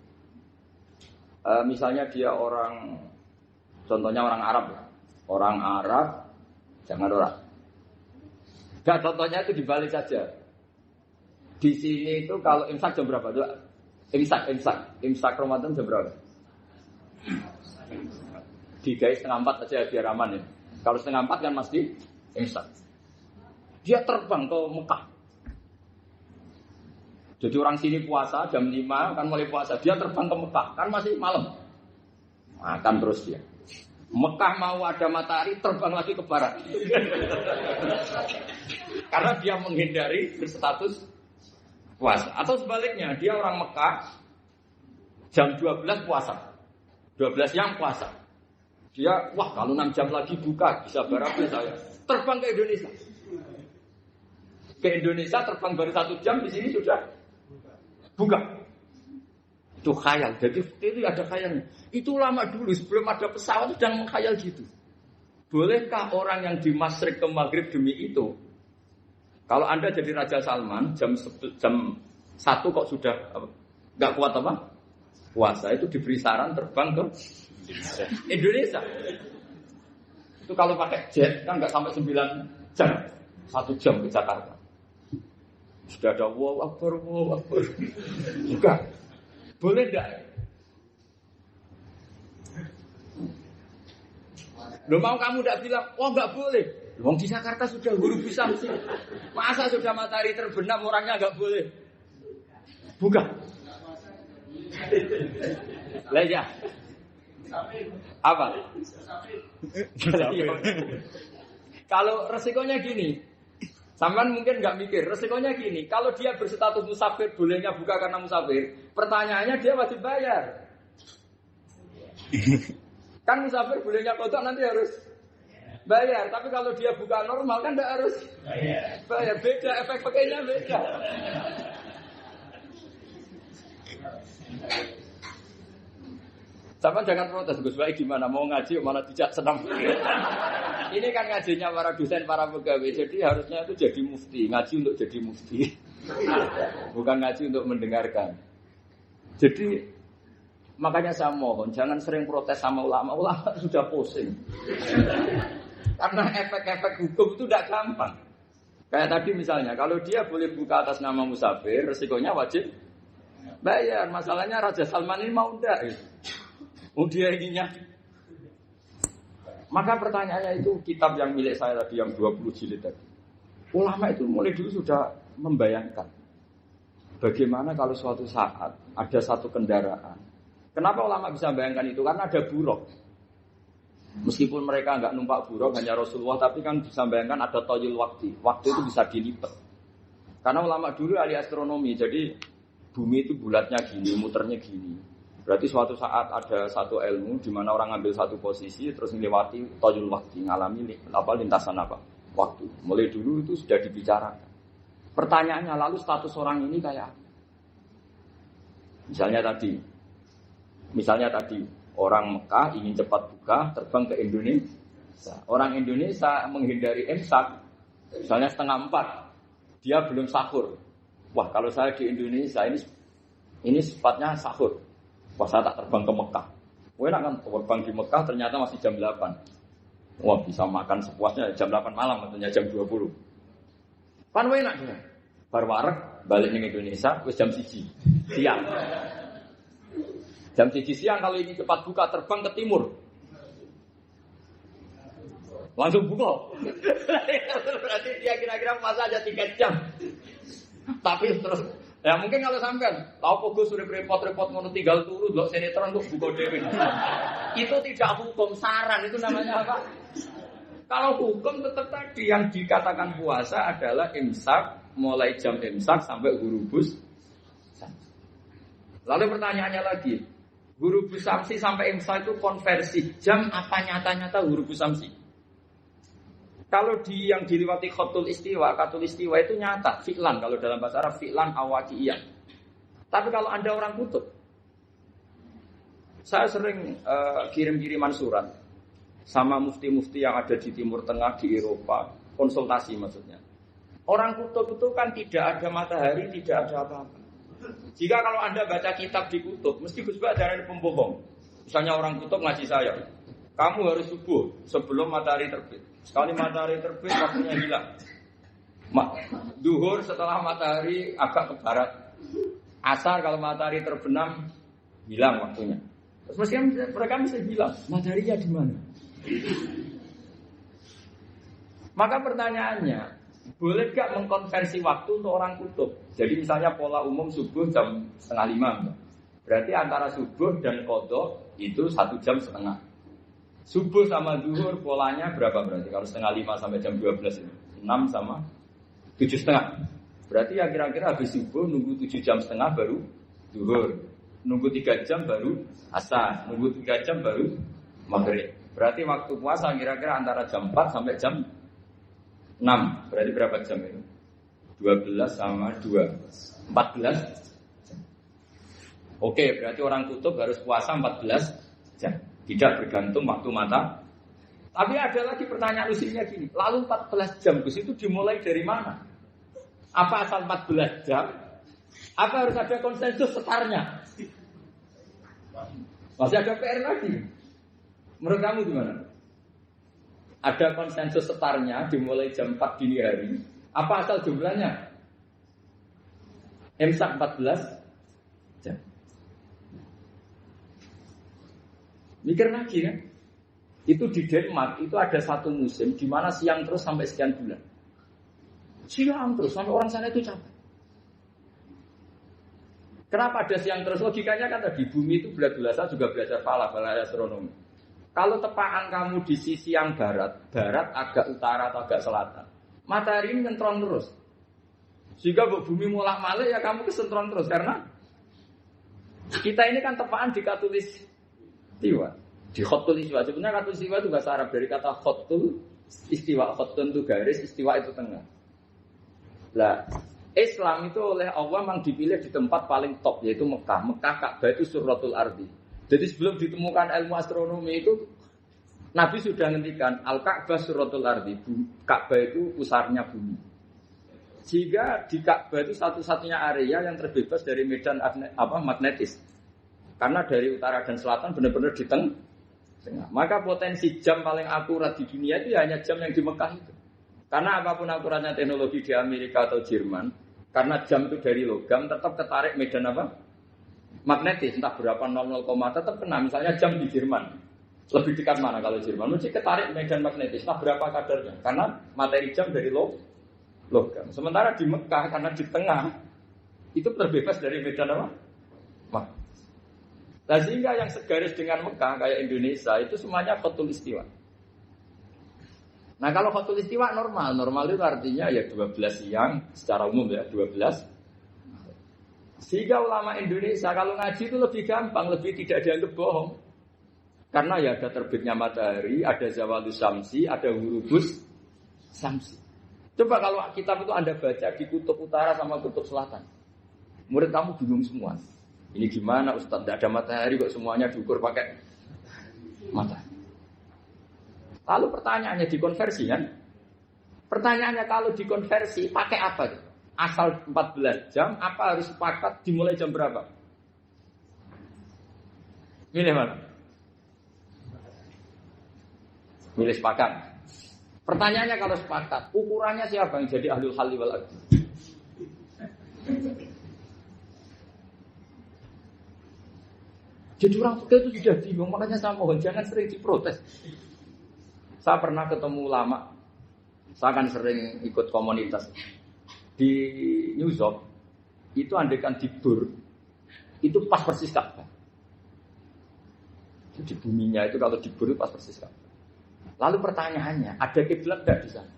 Misalnya dia contohnya orang Arab. Orang Arab, jangan orang. Gak, contohnya itu dibalik saja. Di sini itu kalau imsak jam berapa? Imsak Ramadan jam berapa? 3:30 aja biar aman ya. Kalau 3:30 kan masih imsak. Dia terbang ke Mekah. Jadi orang sini puasa jam 5 kan mulai puasa. Dia terbang ke Mekah kan masih malam. Makan terus dia. Mekah mau ada matahari terbang lagi ke barat. Karena dia menghindari berstatus puasa. Atau sebaliknya, dia orang Mekah jam 12 puasa. 12 yang puasa. Dia, wah kalau 6 jam lagi buka, bisa berapa saya. Terbang ke Indonesia. Ke Indonesia terbang baru 1 jam, di sini sudah buka. Itu khayal. Jadi itu ada khayalnya. Itu lama dulu sebelum ada pesawat sedang mengkhayal gitu. Bolehkah orang yang di Masyrik ke Maghrib demi itu? Kalau Anda jadi Raja Salman jam 1 kok sudah nggak kuat apa? Puasa itu diberi saran terbang ke Indonesia. Itu kalau pakai jet kan nggak sampai 9 jam. 1 jam ke Jakarta. Sudah ada wow akbar. Juga. Boleh enggak? Loh mau kamu enggak bilang, oh enggak boleh. Wong di Jakarta sudah huruf bisa sih. Masa sudah matahari terbenam orangnya enggak boleh? Bukan. Lah ya. Apa? Kalau resikonya gini, sampean mungkin nggak mikir, resikonya gini, kalau dia berstatus musafir, bolehnya buka karena musafir, pertanyaannya dia wajib bayar. Kan musafir bolehnya kodok nanti harus bayar, tapi kalau dia buka normal kan nggak harus bayar. Beda, efek pakainya beda. Sama jangan protes, Gus Baik gimana mau ngaji malah tidak senang. Ini kan ngajinya para dosen, para pegawai, jadi harusnya itu jadi mufti, ngaji untuk jadi mufti, bukan ngaji untuk mendengarkan. Jadi makanya saya mohon jangan sering protes sama ulama sudah pusing. Karena efek-efek hukum itu tidak gampang. Kayak tadi misalnya, kalau dia boleh buka atas nama musafir, resikonya wajib bayar. Masalahnya Raja Salman ini mau enggak? Dia ininya. Maka pertanyaannya itu kitab yang milik saya tadi yang 20 jilid tadi. Ulama itu mulai dulu sudah membayangkan bagaimana kalau suatu saat ada satu kendaraan. Kenapa ulama bisa membayangkan itu? Karena ada buruk. Meskipun mereka nggak numpak buruk hanya Rasulullah, tapi kan bisa bayangkan ada toyul waktu. Waktu itu bisa dilipat. Karena ulama dulu ahli astronomi, jadi bumi itu bulatnya gini, muternya gini. Berarti suatu saat ada satu ilmu di mana orang ngambil satu posisi terus melewati toyul waktu, ngalami lintasan waktu. Mulai dulu itu sudah dibicarakan. Pertanyaannya lalu status orang ini kayak apa? Misalnya tadi orang Mekah ingin cepat buka, terbang ke Indonesia. Orang Indonesia menghindari imsak, misalnya 3:30, dia belum sahur. Wah, kalau saya di Indonesia ini sifatnya sahur. Wah, saya tak terbang ke Mekah. Wah, enak kan terbang di Mekah ternyata masih jam 8. Wah, bisa makan sepuasnya jam 8 malam, tentunya jam 20. Kan enak dia. Bar wareg balik ke Indonesia wis jam 1 siang. Jam 1 siang kalau ini cepat buka terbang ke timur. Langsung buka. Berarti dia kira-kira masa aja 3 jam. Tapi terus ya mungkin kalau sampean tahu kok Gus sudah repot-repot ngono tinggal turu ndelok sinetron kok buka dhewe. Itu tidak hukum, saran itu namanya apa? Kalau hukum tetap tadi yang dikatakan puasa adalah imsak, mulai jam imsak sampai ghurubus. Lalu pertanyaannya lagi, ghurubus samsi sampai imsak itu konversi jam apa nyata-nyata ghurubus samsi? Kalau yang diliwati khatul istiwa itu nyata, fi'lan kalau dalam bahasa Arab fi'lan awaqiyan. Tapi kalau Anda orang kutub, saya sering kirim-kiriman surat sama mufti-mufti yang ada di Timur Tengah, di Eropa, konsultasi maksudnya. Orang kutub itu kan tidak ada matahari, tidak ada apa-apa. Jika kalau Anda baca kitab di kutub, mesti Gus Bak ada pembohong. Misalnya orang kutub ngaji saya, kamu harus subuh sebelum matahari terbit. Sekali matahari terbit, waktunya hilang. Duhur setelah matahari agak ke barat. Asar kalau matahari terbenam, hilang waktunya. Terus mereka mesti bilang, mataharinya di mana? Maka pertanyaannya, boleh gak mengkonversi waktu untuk orang kutub? Jadi misalnya pola umum subuh jam 4:30. Berarti antara subuh dan qadha itu 1 jam setengah. Subuh sama zuhur polanya berapa berarti? Kalau 4:30 sampai jam 12 ini 6 sama 7:30. Berarti ya kira-kira habis subuh nunggu 7 jam setengah baru zuhur. Nunggu 3 jam baru asar. Nunggu 3 jam baru maghrib. Berarti waktu puasa kira-kira antara jam 4 sampai jam 6. Berarti berapa jam itu? 12 sama 2 14 jam. Oke, berarti orang kutub harus puasa 14 jam. Tidak bergantung waktu mata. Tapi ada lagi pertanyaan lucunya gini. Lalu 14 jam Gus itu dimulai dari mana? Apa asal 14 jam? Apa harus ada konsensus setarnya? Masih ada PR lagi. Menurut kamu gimana? Ada konsensus setarnya dimulai jam 4 dini hari. Apa asal jumlahnya? Imsak 14 jam. Mikir lagi kan? Itu di Denmark itu ada satu musim di mana siang terus sampai sekian bulan. Siang terus sampai orang sana itu capek. Kenapa ada siang terus? Logikanya kan tadi bumi itu bulat-bulatan juga belajar bala astronomi. Kalau tepaan kamu di sisi yang barat agak utara atau agak selatan, matahari ini nyentron terus. Sehingga bumi mulak-malik ya kamu kesentron terus karena kita ini kan tepaan di katulistiwa. Di khotul istiwa. Sebenarnya khotul istiwa itu bahasa Arab dari kata khotul istiwa. Khotul itu garis, istiwa itu tengah. Lah, Islam itu oleh Allah memang dipilih di tempat paling top yaitu Mekah. Mekah Ka'bah itu suratul ardi. Jadi sebelum ditemukan ilmu astronomi itu Nabi sudah ngendikan Al-Ka'bah suratul ardi. Ka'bah itu pusarnya bumi. Sehingga di Ka'bah itu satu-satunya area yang terbebas dari medan magnetis. Karena dari utara dan selatan benar-benar di tengah. Maka potensi jam paling akurat di dunia itu hanya jam yang di Mekah itu. Karena apapun akuratnya teknologi di Amerika atau Jerman, karena jam itu dari logam tetap ketarik medan magnetis. Entah berapa 00, tetap kena. Misalnya jam di Jerman. Lebih dekat mana kalau Jerman? Mesti ketarik medan magnetis. Entah berapa kadarnya. Karena materi jam dari logam. Sementara di Mekah karena di tengah itu terbebas dari medan Nah, sehingga yang segaris dengan Mekah kayak Indonesia itu semuanya khotul istiwa. Nah kalau khotul istiwa normal itu artinya ya 12 siang secara umum ya 12. Sehingga ulama Indonesia kalau ngaji itu lebih gampang, lebih tidak dianggap bohong. Karena ya ada terbitnya matahari, ada zawalus samsi, ada hurubus samsi. Coba kalau kitab itu Anda baca di kutub utara sama kutub selatan. Murid kamu bingung semua. Ini gimana Ustaz? Tidak ada matahari kok semuanya diukur pakai matahari. Lalu pertanyaannya dikonversi kan? Pertanyaannya kalau dikonversi pakai apa? Asal 14 jam, apa harus sepakat dimulai jam berapa? Milih mana? Milih sepakat. Pertanyaannya kalau sepakat, ukurannya siapa yang jadi ahlul halli wal aqd? Jadi orang fikih itu sudah bingung, makanya saya mohon jangan sering diprotes. Saya pernah ketemu ulama, saya kan sering ikut komunitas di New York. Itu andekan dibur, itu pas persis Ka'bah. Jadi buminya itu kalau dibur itu pas persis Ka'bah. Lalu pertanyaannya, ada kiblat tidak di sana?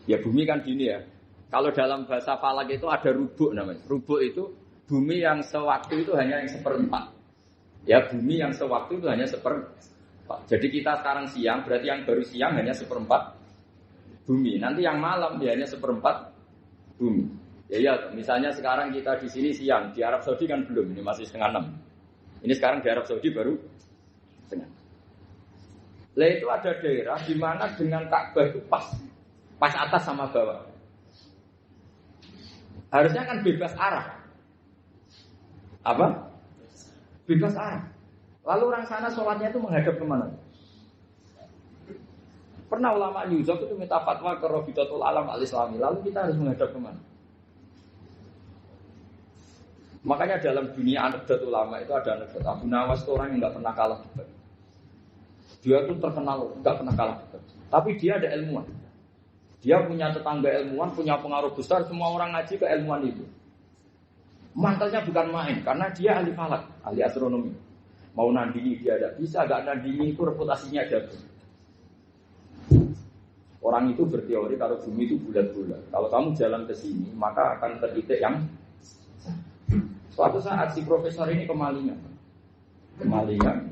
Ya bumi kan gini ya. Kalau dalam bahasa falak itu ada rubuk namanya. Rubuk itu bumi yang sewaktu itu hanya yang seperempat. Ya bumi yang sewaktu itu hanya seperempat. Jadi kita sekarang siang, berarti yang baru siang hanya seperempat bumi. Nanti yang malam ya hanya seperempat bumi. Ya, misalnya sekarang kita di sini siang, di Arab Saudi kan belum, ini masih 5:30. Ini sekarang di Arab Saudi baru setengah. Lah itu ada daerah di mana dengan Ka'bah itu pas atas sama bawah. Harusnya kan bebas arah. Apa? Bebas arah. Lalu orang sana sholatnya itu menghadap kemana? Pernah ulama New York itu minta fatwa ke Rabitatul Alam Al-Islami. Lalu kita harus menghadap kemana? Makanya dalam dunia anekdot ulama itu ada anekdot Abu Nawas itu orang yang nggak pernah kalah debat. Dia itu terkenal nggak pernah kalah debat. Tapi dia ada ilmuwan. Dia punya tetangga ilmuwan, punya pengaruh besar. Semua orang ngaji ke ilmuwan itu. Mantelnya bukan main, karena dia ahli falak, ahli astronomi. Mau nandingi dia tidak bisa, gak nandingi itu reputasinya jatuh. Orang itu berteori kalau bumi itu bulat-bulat. Kalau kamu jalan ke sini, maka akan ke titik yang suatu saat si profesor ini kemalingan,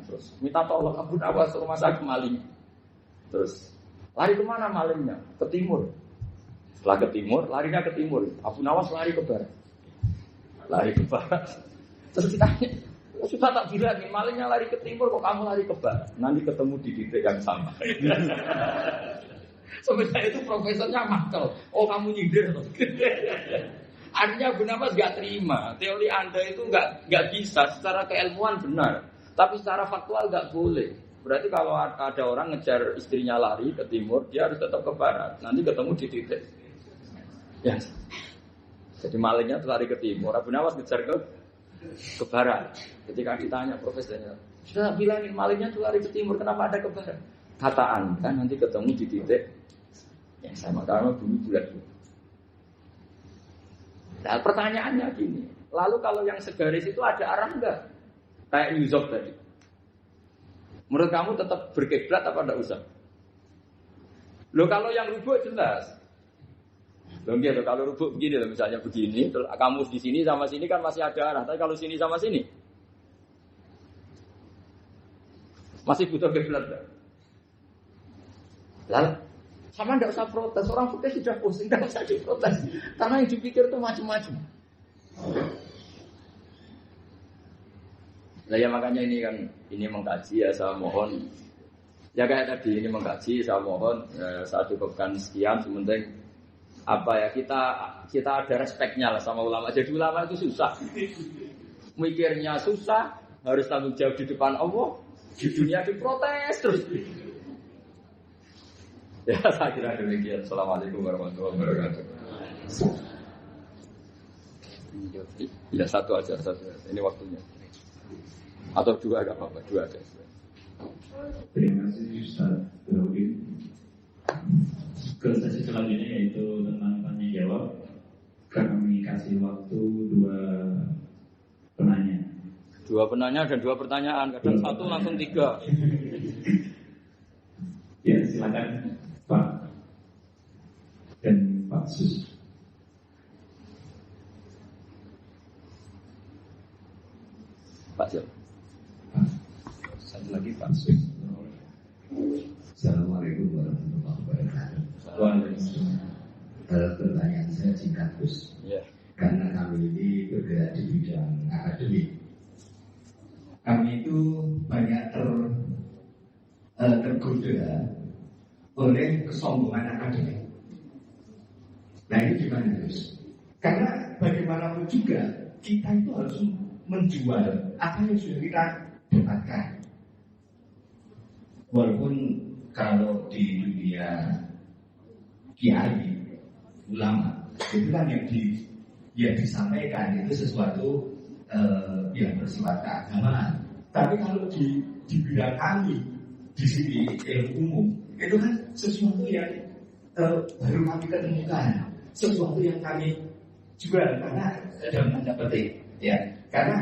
terus minta tolong Abu Nawas rumah saya kemalingan. Terus lari kemana malingnya? Ke timur. Setelah ke timur, larinya ke timur. Abu Nawas lari ke barat. Terus ditanya, sudah tak bilang nih, malingnya lari ke timur, kok kamu lari ke barat? Nanti ketemu di titik yang sama. Sebenarnya itu profesornya makel. Oh kamu nyindir. Artinya Abu Nawas gak terima. Teori Anda itu gak bisa. Secara keilmuan benar, tapi secara faktual gak boleh. Berarti kalau ada orang ngejar istrinya lari ke timur, dia harus tetap ke barat. Nanti ketemu di titik. Ya. Jadi malingnya tuh lari ke timur, Abu Nawas ngejar ke barat. Ketika ditanya profesornya, sudah bilangin malingnya tuh lari ke timur, kenapa ada ke barat? Kataan kan nanti ketemu di titik yang sama karena bumi bulat. Nah pertanyaannya gini, lalu kalau yang segaris itu ada arah enggak? Kayak New York tadi. Menurut kamu tetap berkiblat apa enggak usah? Loh kalau yang rubuk jelas. Loh gitu, kalau rubuk begini loh, misalnya begini, terus kamu di sini sama sini kan masih ada arah. Tapi kalau sini sama sini masih butuh kiblat enggak? Lalu sama enggak usah protes, orang fikih sudah pusing, enggak usah diprotes. Karena yang dipikir itu macam-macam. Nah ya makanya ini mengkaji ya, saya mohon ya kayak tadi ini mengkaji, saya mohon saya cukupkan sekian. Sementing apa ya kita ada respeknya lah sama ulama. Jadi ulama itu susah, mikirnya susah, harus tanggung jawab di depan Allah, di dunia diprotes terus. Ya saya kira demikian. Assalamualaikum warahmatullahi wabarakatuh. Ya satu aja. Ini waktunya. Atau dua enggak apa-apa, dua aja. Terima kasih Ustaz Daudi. Ke sesi selanjutnya yaitu tentang tanya jawab. Kami kasih waktu dua penanya Dua penanya dan dua pertanyaan, kadang satu langsung tiga. Ya, silakan Pak dan Pak Sus. Pak Sul. Satu lagi Pak Sus. Assalamualaikum warahmatullahi wabarakatuh. Waalaikumsalam. Pertanyaan saya singkat Gus. Ya. Karena kami ini bergerak di bidang akademik, kami itu banyak tergoda oleh kesombongan akademik. Nah ini gimana Gus? Karena bagaimanapun juga kita itu harus menjual apa yang sudah kita dapatkan. Walaupun kalau di dunia kiai, ulama, itu kan yang disampaikan itu sesuatu yang bersifat keagamaan. Tapi kalau di bidang kami di sini ilmu umum itu kan sesuatu yang baru kami ketemukan, sesuatu yang kami jual karena dalam tanda petik, ya. Karena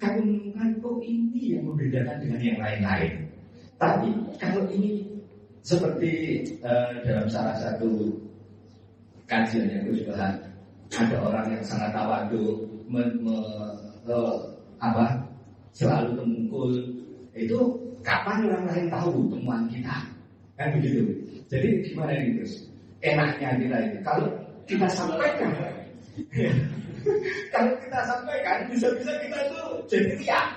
kami menemukan ini yang membedakan dengan yang lain-lain. Tapi kalau ini seperti dalam salah satu kajian yang juga ada orang yang sangat tawadu selalu memukul itu kapan orang lain tahu temuan kita kan begitu. Jadi gimana ini Gus? Enaknya kita itu kalau kita sampaikan kalau kita sampaikan bisa-bisa kita itu jadi riak,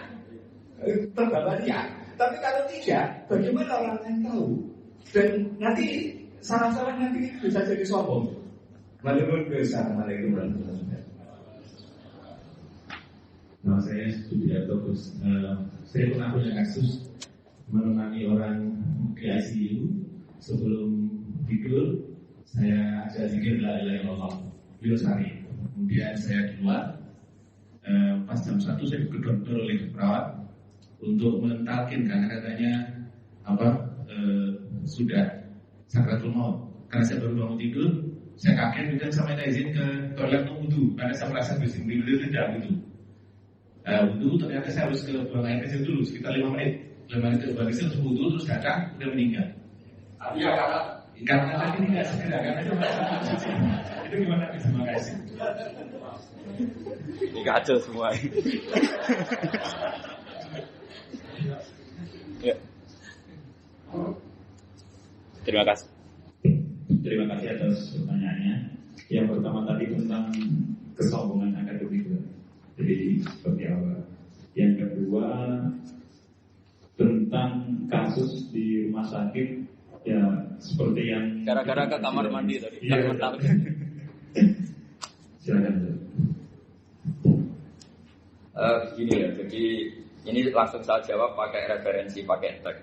terbawa riak. Tapi kalau tidak, bagaimana orang lain tahu? Dan nanti salah-salah nanti bisa jadi sombong. Assalamualaikum warahmatullahi wabarakatuh. Nah, saya sudah fokus. Saya pernah punya kasus menemani orang di ICU sebelum tidur. Saya ajak zikir la ilaha illallah. Beliau sehari. Kemudian saya di luar. Pas jam 1 saya digedor oleh perawat untuk mentalkin karena katanya sudah sakratul maut. Karena saya baru bangun tidur, saya kaget dan saya minta izin ke toilet untuk wudhu karena saya merasa bersih. Beliau tidak wudhu. Wudhu ternyata saya harus ke buang air kecil dulu sekitar 5 menit. 5 menit ke buang kecil untuk wudhu terus datang udah meninggal. Iya karena tadi tidak segera karena itu masih itu gimana? Terima kasih. Ini kacau semua. Ya. Terima kasih. Terima kasih atas pertanyaannya. Yang pertama tadi tentang kesombongan akademik. Jadi seperti apa? Yang kedua tentang kasus di rumah sakit, ya seperti yang gara-gara ke kamar mandi tadi. Iya. Silakan. Begini ya, jadi ini langsung saya jawab pakai referensi, pakai tag.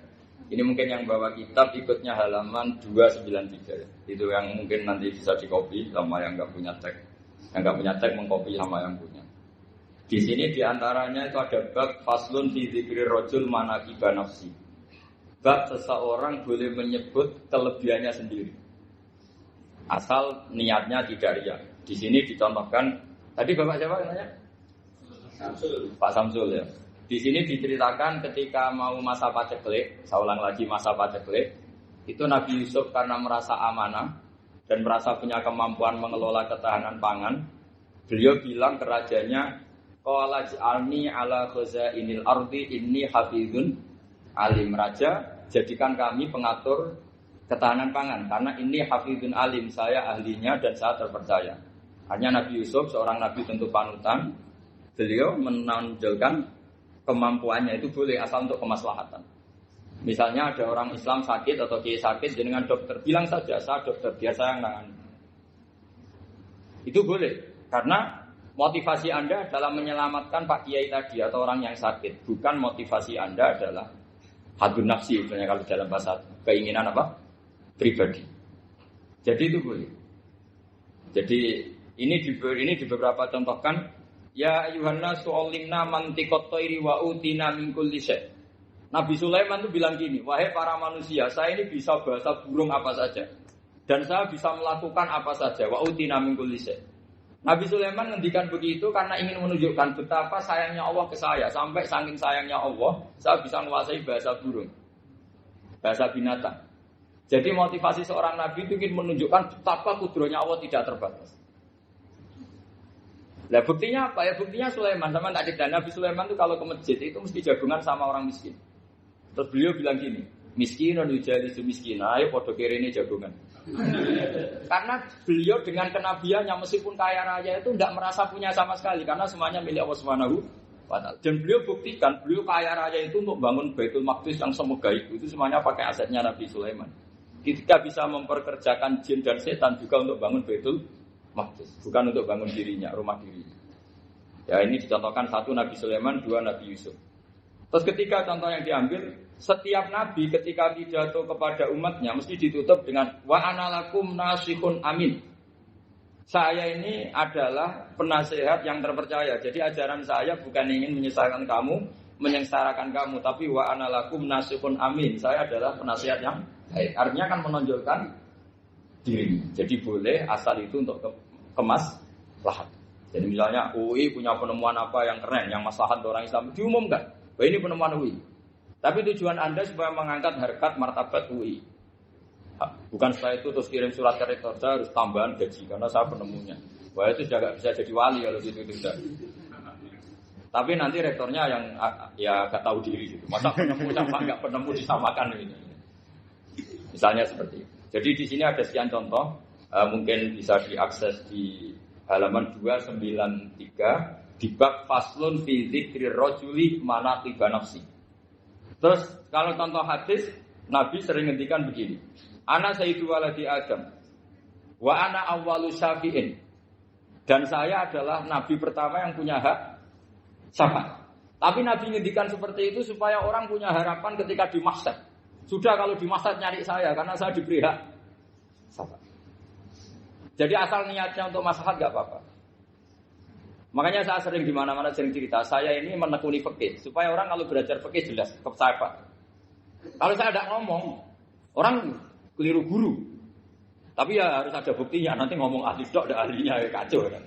Ini mungkin yang bawa kitab ikutnya halaman 293 ya. Itu yang mungkin nanti bisa dikopi sama yang nggak punya tag. Yang nggak punya tag mengkopi sama yang punya. Di sini diantaranya itu ada bab faslun fi dzikri rajul manaqiba nafsi. Bab seseorang boleh menyebut kelebihannya sendiri. Asal niatnya tidak riya. Di sini dicontohkan, tadi Bapak siapa namanya? Samsul. Pak Samsul ya. Di sini diceritakan ketika mau masa paceklik, saya ulang lagi masa paceklik, itu Nabi Yusuf karena merasa amanah dan merasa punya kemampuan mengelola ketahanan pangan, beliau bilang ke rajanya, qala ij'alni ala khazainil ardi inni hafizun alim. Raja, jadikan kami pengatur ketahanan pangan karena ini hafizun alim, saya ahlinya dan saya terpercaya. Hanya Nabi Yusuf seorang nabi tentu panutan, beliau menonjolkan kemampuannya itu boleh asal untuk kemaslahatan. Misalnya ada orang Islam sakit atau kiai sakit, dengan dokter bilang saja saya dokter, biar saya yang nangani. Itu boleh karena motivasi Anda dalam menyelamatkan Pak Kiai tadi atau orang yang sakit, bukan motivasi Anda adalah hadun nafsi, misalnya kalau dalam bahasa keinginan apa? Pribadi. Jadi itu boleh. Jadi ini di beberapa contohkan. Ya ayuhanna su'allimna mantiqat thairi wa utina min kulli syai'. Nabi Sulaiman itu bilang gini, wahai para manusia, saya ini bisa bahasa burung apa saja dan saya bisa melakukan apa saja. Wa utina min kulli syai'. Nabi Sulaiman ngendikan begitu karena ingin menunjukkan betapa sayangnya Allah ke saya. Sampai saking sayangnya Allah, saya bisa menguasai bahasa burung, bahasa binatang. Jadi motivasi seorang Nabi itu ingin menunjukkan betapa kudrohnya Allah tidak terbatas. Nah buktinya apa ya? Buktinya Sulaiman sama tak cerita. Nabi Sulaiman itu kalau ke masjid itu mesti jagungan sama orang miskin. Terus beliau bilang gini, miskin dan ujali miskin, ayo podo kiri ini jagungan. Karena beliau dengan kenabiannya meskipun kaya raya itu tidak merasa punya sama sekali karena semuanya milik Allah Subhanahu wa ta'ala. Dan beliau buktikan beliau kaya raya itu untuk bangun Baitul Maqdis yang semegah itu semuanya pakai asetnya Nabi Sulaiman. Ketika bisa memperkerjakan jin dan setan juga untuk bangun Baitul Maqdis, bukan untuk bangun dirinya, rumah dirinya. Ya ini dicontohkan satu Nabi Sulaiman, dua Nabi Yusuf. Terus ketika contoh yang diambil, setiap nabi ketika pidato kepada umatnya mesti ditutup dengan wa analakum nasihun amin. Saya ini adalah penasehat yang terpercaya. Jadi ajaran saya bukan ingin menyesatkan kamu, menyengsarakan kamu, tapi wa analakum nasihun amin. Saya adalah penasehat yang baik. Artinya kan menonjolkan diri. Jadi boleh asal itu untuk kemas lahat. Jadi misalnya UI punya penemuan apa yang keren, yang maslahat orang Islam diumumkan. Wah ini penemuan UI. Tapi tujuan Anda supaya mengangkat harkat martabat UI. Bukan setelah itu terus kirim surat ke rektor, saya harus tambahan gaji karena saya penemunya. Wah itu juga gak bisa jadi wali kalau gitu tidak. Tapi nanti rektornya yang ya gak tahu diri gitu. Masa penemu sama gak penemu disamakan ini. Misalnya seperti itu. Jadi di sini ada sekian contoh, mungkin bisa diakses di halaman 293. Di bab faslun fi dzikri rajuli manaqiba nafsi. Terus kalau contoh hadis Nabi sering ngendikan begini. Ana sayyidu waladi Adam wa ana awwalu syafi'in. Dan saya adalah nabi pertama yang punya hak syafaat. Tapi Nabi ngendikan seperti itu supaya orang punya harapan ketika di mahsyar. Sudah kalau di mahsyar nyari saya karena saya diberi hak syafaat. Jadi asal niatnya untuk maslahat enggak apa-apa. Makanya saya sering di mana-mana sering cerita, saya ini menekuni fikih supaya orang kalau belajar fikih jelas ke saya Pak. Kalau saya tidak ngomong, orang keliru guru. Tapi ya harus ada buktinya. Nanti ngomong ahli dok, ada ahlinya ya kacau kan.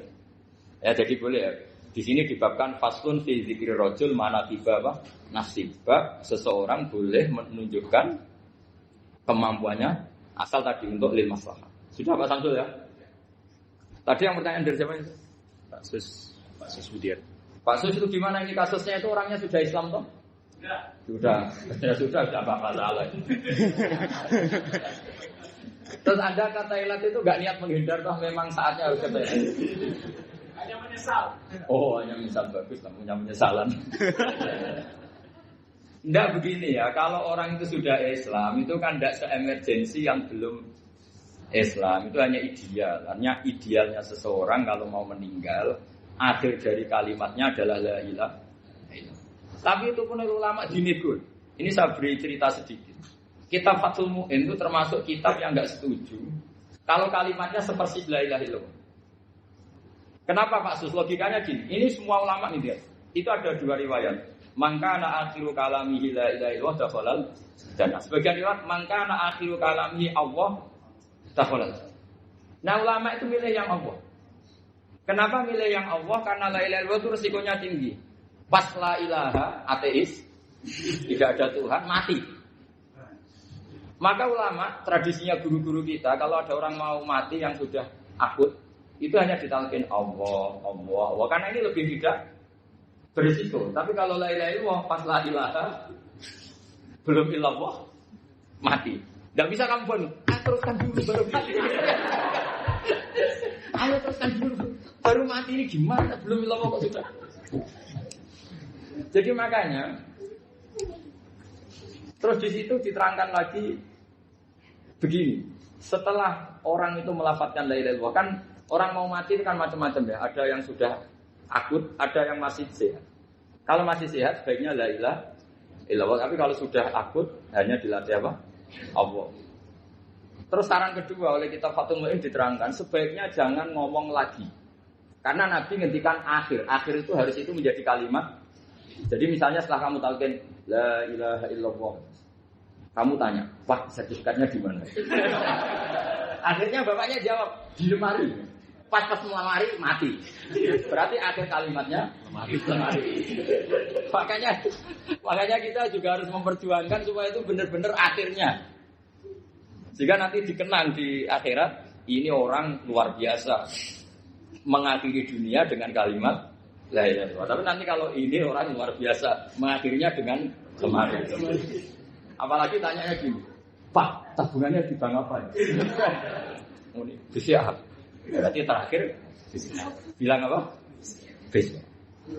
Ya jadi boleh ya. Di sini dibabkan faslun fi dzikri rajul manaqiba apa? Nasib. Seseorang boleh menunjukkan kemampuannya asal tadi untuk lil maslahah. Sudah Pak Samsul ya? Tadi yang pertanyaan dari siapa itu? Pak Sus Budiar. Pak Sus itu gimana ini kasusnya itu orangnya sudah Islam toh? Sudah. Ya sudah enggak apa-apa salah. Terus Anda kata ilat itu enggak niat menghindar toh memang saatnya harus kata. Hanya menyesal. Oh, hanya menyesal bagus lah punya penyesalan. Enggak begini ya, kalau orang itu sudah Islam itu kan enggak se-emergensi yang belum Islam, itu hanya ideal. Artinya idealnya seseorang kalau mau meninggal akhir dari kalimatnya adalah la ilaha illallah. Tapi itu pun ulama dinegur. Ini saya beri cerita sedikit. Kitab Fathul Mu'in itu termasuk kitab yang enggak setuju kalau kalimatnya seperti la ilaha illallah. Kenapa Pak Sus? Logikanya gini. Ini semua ulama nih dia. Itu ada dua riwayat. Mangkana akhiru kalamihi la ilaha illallah dakhalal jannah. Sebagian riwayat mangkana akhiru kalamihi Allah dakhalal. Nah ulama itu milih yang Allah. Kenapa milih yang Allah? Karena la ilaha illallah itu resikonya tinggi. Pas la ilaha ateis, tidak ada Tuhan, mati. Maka ulama, tradisinya guru-guru kita, kalau ada orang mau mati yang sudah akut, itu hanya ditalkin Allah, Allah, Allah. Karena ini lebih tidak berisiko. Tapi kalau la ilaha illallah, pas la ilaha, belum illallah, mati. Tidak bisa kamu bunuh. Teruskan dulu baru mati. Ayo teruskan dulu. Baru mati ini gimana? Belum illallah kok sudah. Jadi makanya terus di situ diterangkan lagi begini. Setelah orang itu melafadzkan la ilaha illallah, kan orang mau mati itu kan macam-macam ya. Ada yang sudah akut, ada yang masih sehat. Kalau masih sehat sebaiknya la ilaha illallah. Tapi kalau sudah akut hanya dilatih apa? Allah. Terus saran kedua oleh kitab Fathul Mu'in diterangkan sebaiknya jangan ngomong lagi. Karena Nabi ngendikan akhir. Akhir itu harus itu menjadi kalimat. Jadi misalnya setelah kamu talqin la ilaha illallah, kamu tanya, "Pak, sertifikatnya di mana?" Akhirnya bapaknya jawab, "Di lemari." pas melamari mati. Berarti akhir kalimatnya mati. Makanya kita juga harus memperjuangkan supaya itu benar-benar akhirnya. Jika nanti dikenang di akhirat, ini orang luar biasa mengakhiri dunia dengan kalimat la ilaha illallah. Tapi nanti kalau ini orang luar biasa mengakhirinya dengan kemarin. Apalagi tanyanya gini, Pak, tabungannya di bank apa? Ini siap. Berarti terakhir bilang apa? Bis.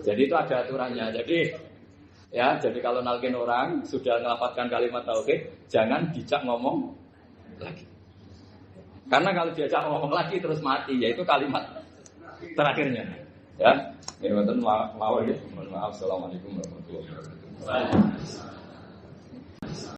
Jadi itu ada aturannya. Jadi kalau nalkin orang sudah ngelafadzkan kalimat tauhid, jangan dijak ngomong lagi. Karena kalau diajak ngomong lagi terus mati, yaitu kalimat terakhirnya. Ya, ini maaf. Assalamualaikum warahmatullahi wabarakatuh.